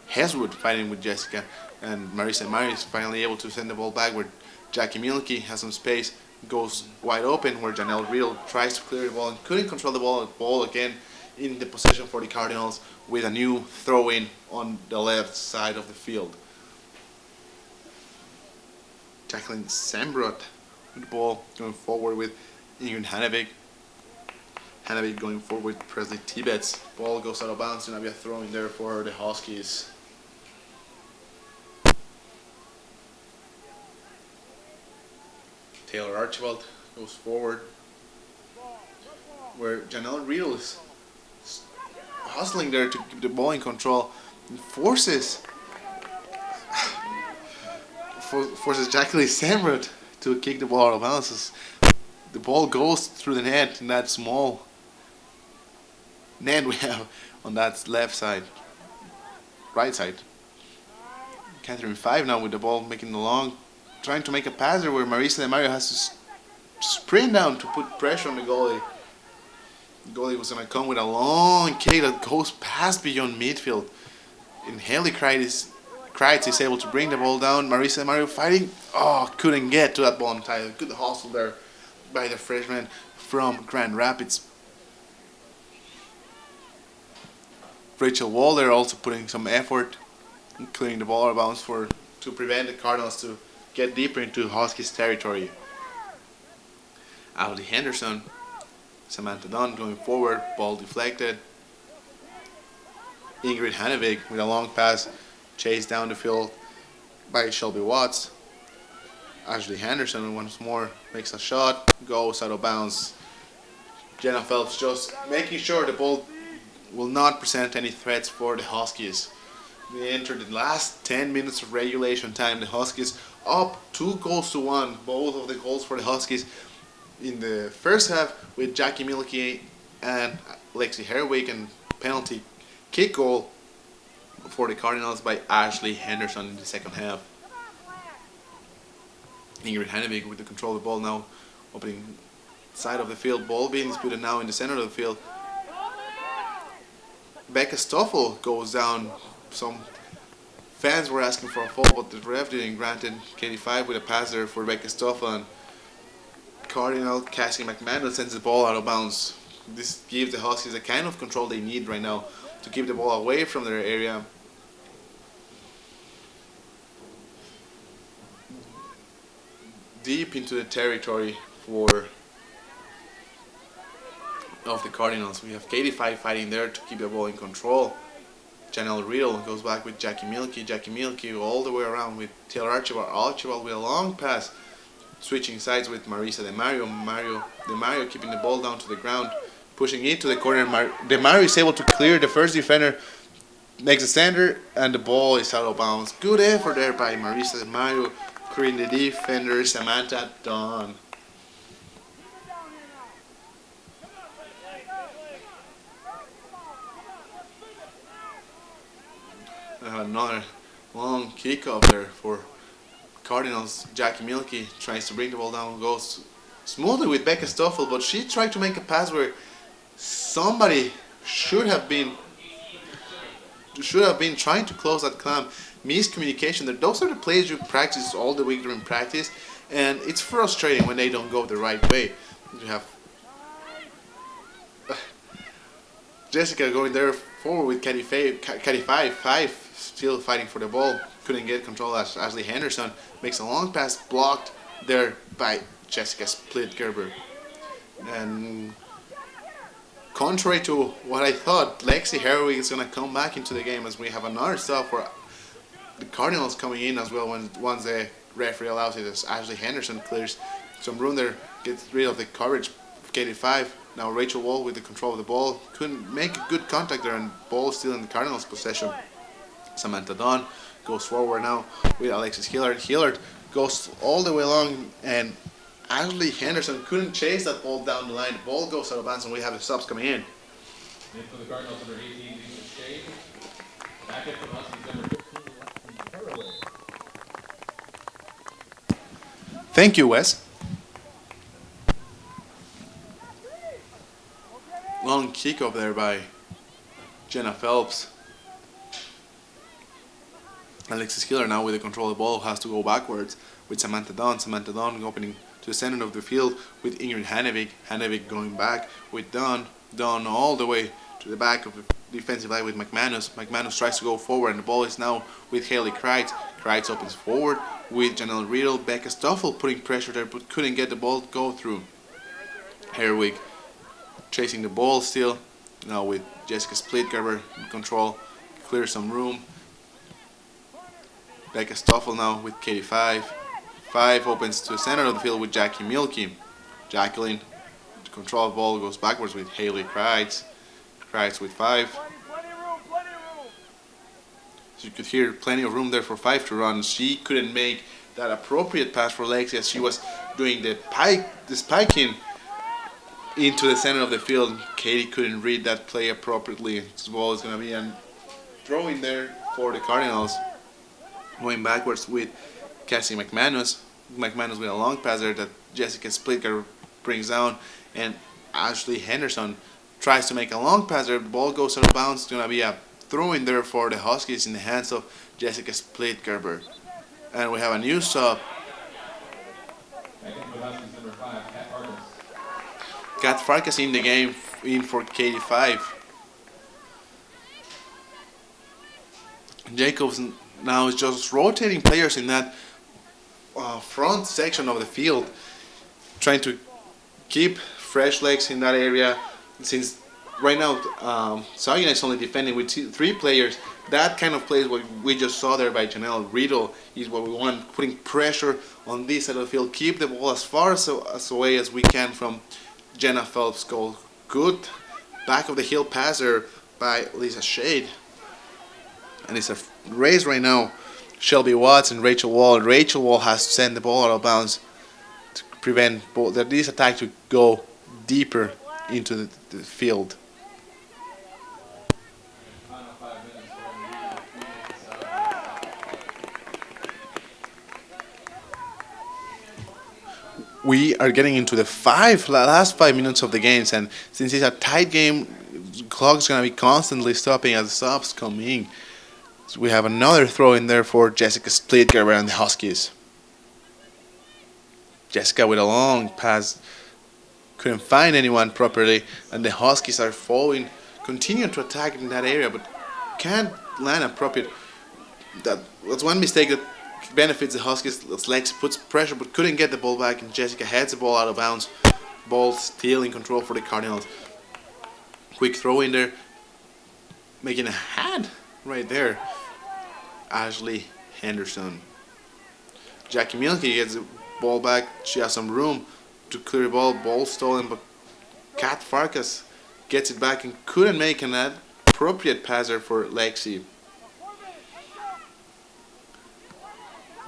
Heswood fighting with Jessica, and Marisa Mario is finally able to send the ball back where Jackie Mielke has some space, goes wide open where Janelle Riddle tries to clear the ball and couldn't control the ball again in the possession for the Cardinals with a new throw-in on the left side of the field. Jacqueline Sembrot with the ball going forward with Ingrid Hanevik. Hanevik going forward with Presley Tibbetts. Ball goes out of bounds and I'll be a throw in there for the Huskies. Taylor Archibald goes forward where Janelle Riddle is hustling there to keep the ball in control and forces Jacqueline Sembrot to kick the ball out of bounds. The ball goes through the net in that small net we have on that left side, right side. Catherine 5 now with the ball making the long, trying to make a pass there where Marisa De Mario has to sprint down to put pressure on the goalie. The goalie was going to come with a long kick that goes past beyond midfield. And Haley Kreitz is able to bring the ball down. Marisa De Mario fighting. Oh, couldn't get to that ball in time. Good hustle there by the freshman from Grand Rapids. Rachel Waller also putting some effort in clearing the ball out of bounds to prevent the Cardinals to get deeper into Huskies territory. Aldi Henderson, Samantha Dunn going forward, ball deflected. Ingrid Hanevik with a long pass, chased down the field by Shelby Watts. Ashley Henderson once more makes a shot, goes out of bounds. Jenna Phelps just making sure the ball will not present any threats for the Huskies. We entered the last 10 minutes of regulation time. The Huskies up 2-1. Both of the goals for the Huskies in the first half with Jackie Mielke and Lexi Herwig, and penalty kick goal for the Cardinals by Ashley Henderson in the second half. Ingrid Hanevik with the control of the ball now, opening side of the field. Ball being disputed now in the center of the field. Becca Stoffel goes down. Some fans were asking for a foul, but the ref didn't grant it. Katie 5 with a pass there for Becca Stoffel, and Cardinal Cassie McManus sends the ball out of bounds. This gives the Huskies the kind of control they need right now to keep the ball away from their area. Deep into the territory of the Cardinals. We have Katie 5 fighting there to keep the ball in control. Janelle Riddle goes back with Jackie Mielke. Jackie Mielke all the way around with Taylor Archibald. Archibald with a long pass. Switching sides with Marisa De Mario. De Mario keeping the ball down to the ground. Pushing it to the corner. De Mario is able to clear the first defender. Makes a center and the ball is out of bounds. Good effort there by Marisa De Mario. Clearing the defender Samantha Dunn. Another long kickoff there for Cardinals. Jackie Mielke tries to bring the ball down, goes smoothly with Becca Stoffel, but she tried to make a pass where somebody should have been trying to close that clamp. Miscommunication. Those are the plays you practice all the week during practice, and it's frustrating when they don't go the right way. You have Jessica going there forward with Caddy 5 still fighting for the ball. Couldn't get control as Ashley Henderson makes a long pass blocked there by Jessica Splitgerber. And contrary to what I thought, Lexi Herwig is going to come back into the game as we have another stop for the Cardinals coming in as well once the referee allows it, as Ashley Henderson clears some room there, gets rid of the coverage of Katie 5, Now Rachel Wall with the control of the ball. Couldn't make a good contact there, and ball still in the Cardinals' possession. Samantha Dunn goes forward now with Alexis Hillard. Hillard goes all the way along, and Ashley Henderson couldn't chase that ball down the line. The ball goes out of bounds, and we have the subs coming in. In for the Cardinals, number 18, Lisa Shade. Back in from Huskies, number 15, Lexi Caraway. Thank you, Wes. Long kickoff there by Jenna Phelps. Alexis Hiller now with the control of the ball has to go backwards with Samantha Dunn. Samantha Dunn opening to the center of the field with Ingrid Hannevik. Hannevik going back with Dunn. Dunn all the way to the back of the defensive line with McManus. McManus tries to go forward, and the ball is now with Haley Kreitz. Kreitz opens forward with Janelle Riddle. Becca Stoffel putting pressure there but couldn't get the ball to go through. Herwig chasing the ball still. Now with Jessica Splitgerber in control. Clear some room. Becca Stoffel now with Katie Five. Five opens to the center of the field with Jackie Milliken. Jacqueline, the control of the ball goes backwards with Haley Kreitz. Kreitz with Five. So you could hear plenty of room there for Five to run. She couldn't make that appropriate pass for Lexi as she was doing the spiking into the center of the field. Katie couldn't read that play appropriately. The ball is going to be a throw in there for the Cardinals. Going backwards with Cassie McManus. McManus with a long pass there that Jessica Splitter brings down, and Ashley Henderson tries to make a long pass there. The ball goes out of bounds. It's going to be a throw in there for the Huskies in the hands of Jessica Splitgerber. And we have a new sub. Kat Farkas in the game, in for Katie Five. Jacobs now is just rotating players in that front section of the field, trying to keep fresh legs in that area. Since right now Saginaw is only defending with three players, that kind of play what we just saw there by Janelle Riddle is what we want, putting pressure on this side of the field, keep the ball as far as away as we can from Jenna Phelps' goal. Good back of the heel passer by Lisa Shade. And it's a race right now. Shelby Watts and Rachel Wall. Rachel Wall has to send the ball out of bounds to prevent this attack to go deeper into the field. We are getting into the last 5 minutes of the games, and since it's a tight game, the clock's going to be constantly stopping as the subs come in. So we have another throw in there for Jessica Splitgerber and the Huskies. Jessica with a long pass couldn't find anyone properly, and the Huskies are following, continuing to attack in that area, but can't land appropriate. That's one mistake that benefits the Huskies. Lex puts pressure but couldn't get the ball back, and Jessica heads the ball out of bounds. Ball still in control for the Cardinals. Quick throw in there, making a hand right there. Ashley Henderson. Jackie Milky gets the ball back. She has some room to clear the ball. Ball stolen, but Kat Farkas gets it back and couldn't make an appropriate passer for Lexi.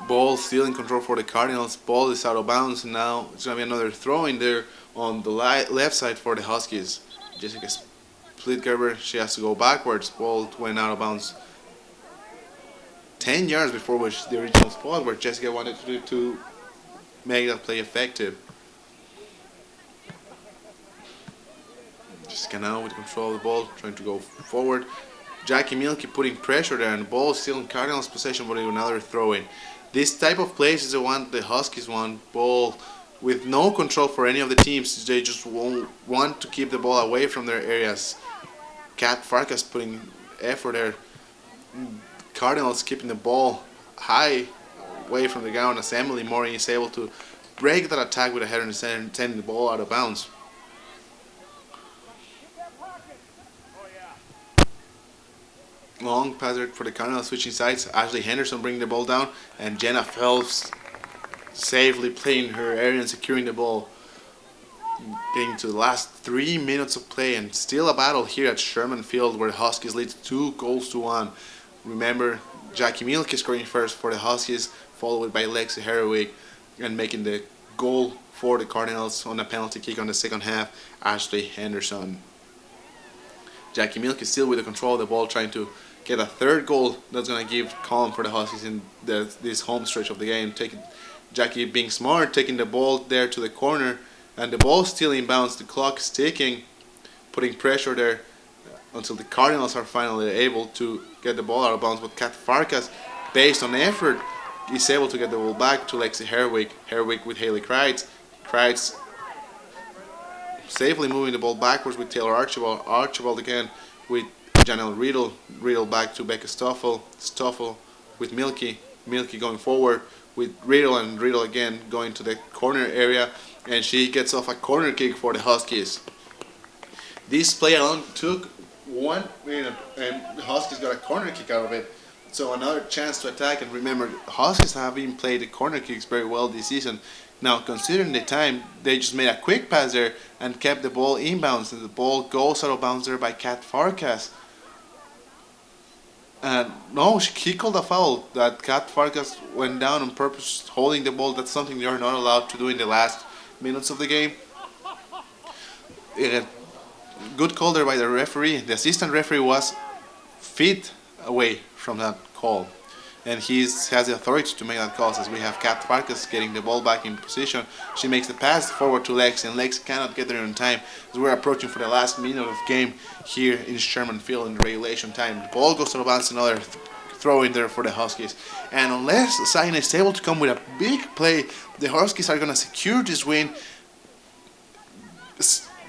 Ball still in control for the Cardinals. Ball is out of bounds, and now it's going to be another throw in there on the left side for the Huskies. Jessica Splitgerber, she has to go backwards. Ball went out of bounds 10 yards before which the original spot where Jessica wanted to make that play effective. Jessica now with control of the ball, trying to go forward. Jackie Milky putting pressure there, and the ball is still in Cardinals' possession, but another throw in. This type of plays is the one the Huskies want. Ball with no control for any of the teams. They just won't want to keep the ball away from their areas. Kat Farkas putting effort there. Cardinals keeping the ball high away from the ground as Emily Mori is able to break that attack with a header and sending the ball out of bounds. Long pass for the Cardinals, switching sides. Ashley Henderson bringing the ball down, and Jenna Phelps safely playing her area and securing the ball. Getting to the last 3 minutes of play, and still a battle here at Sherman Field where the Huskies lead 2-1. Remember, Jackie Milliken scoring first for the Huskies, followed by Lexi Herwick, and making the goal for the Cardinals on a penalty kick on the second half, Ashley Henderson. Jackie Milliken still with the control of the ball, trying to get a third goal that's going to give calm for the Huskies in this home stretch of the game. Jackie being smart, taking the ball there to the corner, and the ball still inbounds. The clock is ticking, putting pressure there until the Cardinals are finally able to get the ball out of bounds. But Kat Farkas, based on effort, is able to get the ball back to Lexi Herwick. Herwick with Haley Kreitz. Kreitz safely moving the ball backwards with Taylor Archibald. Archibald again with Janelle Riddle. Riddle back to Becca Stoffel. Stoffel with Milky. Milky going forward with Riddle, and Riddle again going to the corner area, and she gets off a corner kick for the Huskies. This play alone took 1 minute, and the Huskies got a corner kick out of it. So another chance to attack, and remember, Huskies have been played the corner kicks very well this season. Now, considering the time, they just made a quick pass there and kept the ball inbounds, and the ball goes out of bounds there by Kat Farkas. And no, he called a foul. That Kat Farkas went down on purpose, holding the ball. That's something they are not allowed to do in the last minutes of the game. Good call there by the referee. The assistant referee was feet away from that call, and he has the authority to make that call. As we have Kat Farkas getting the ball back in position, she makes the pass forward to Lex, and Lex cannot get there in time as we're approaching for the last minute of game here in Sherman Field in regulation time. The ball goes out of bounds, another throw in there for the Huskies, and unless Saginaw is able to come with a big play, the Huskies are going to secure this win,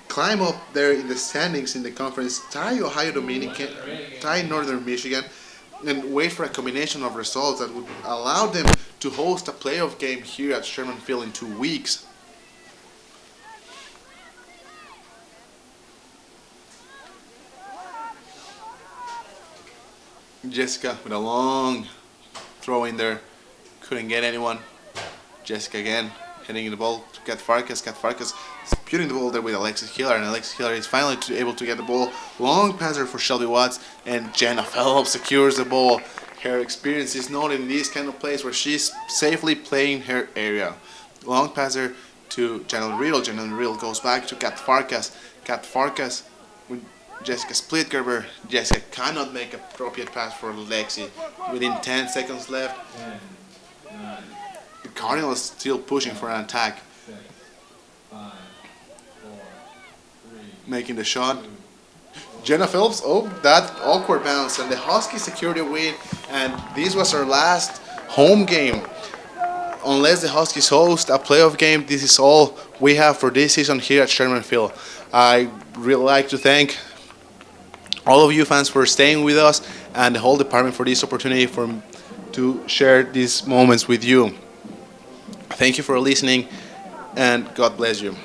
climb up there in the standings in the conference, tie Ohio Dominican, tie Northern Michigan, and wait for a combination of results that would allow them to host a playoff game here at Sherman Field in 2 weeks. Jessica with a long throw in there, couldn't get anyone. Jessica again heading the ball to Kat Farkas. Kat Farkas putting the ball there with Alexis Hiller, and Alexis Hiller is finally able to get the ball. Long passer for Shelby Watts, and Jenna Phelps secures the ball. Her experience is not in these kind of plays where she's safely playing her area. Long passer to Janelle Riddle. Janelle Riddle goes back to Kat Farkas. Kat Farkas with Jessica Splitgerber. Jessica cannot make an appropriate pass for Lexi. Within 10 seconds left, the Cardinals still pushing for an attack. Making the shot. Jenna Phelps, that awkward bounce, and the Huskies secured a win, and this was our last home game. Unless the Huskies host a playoff game, this is all we have for this season here at Sherman Field. I really like to thank all of you fans for staying with us, and the whole department for this opportunity to share these moments with you. Thank you for listening, and God bless you.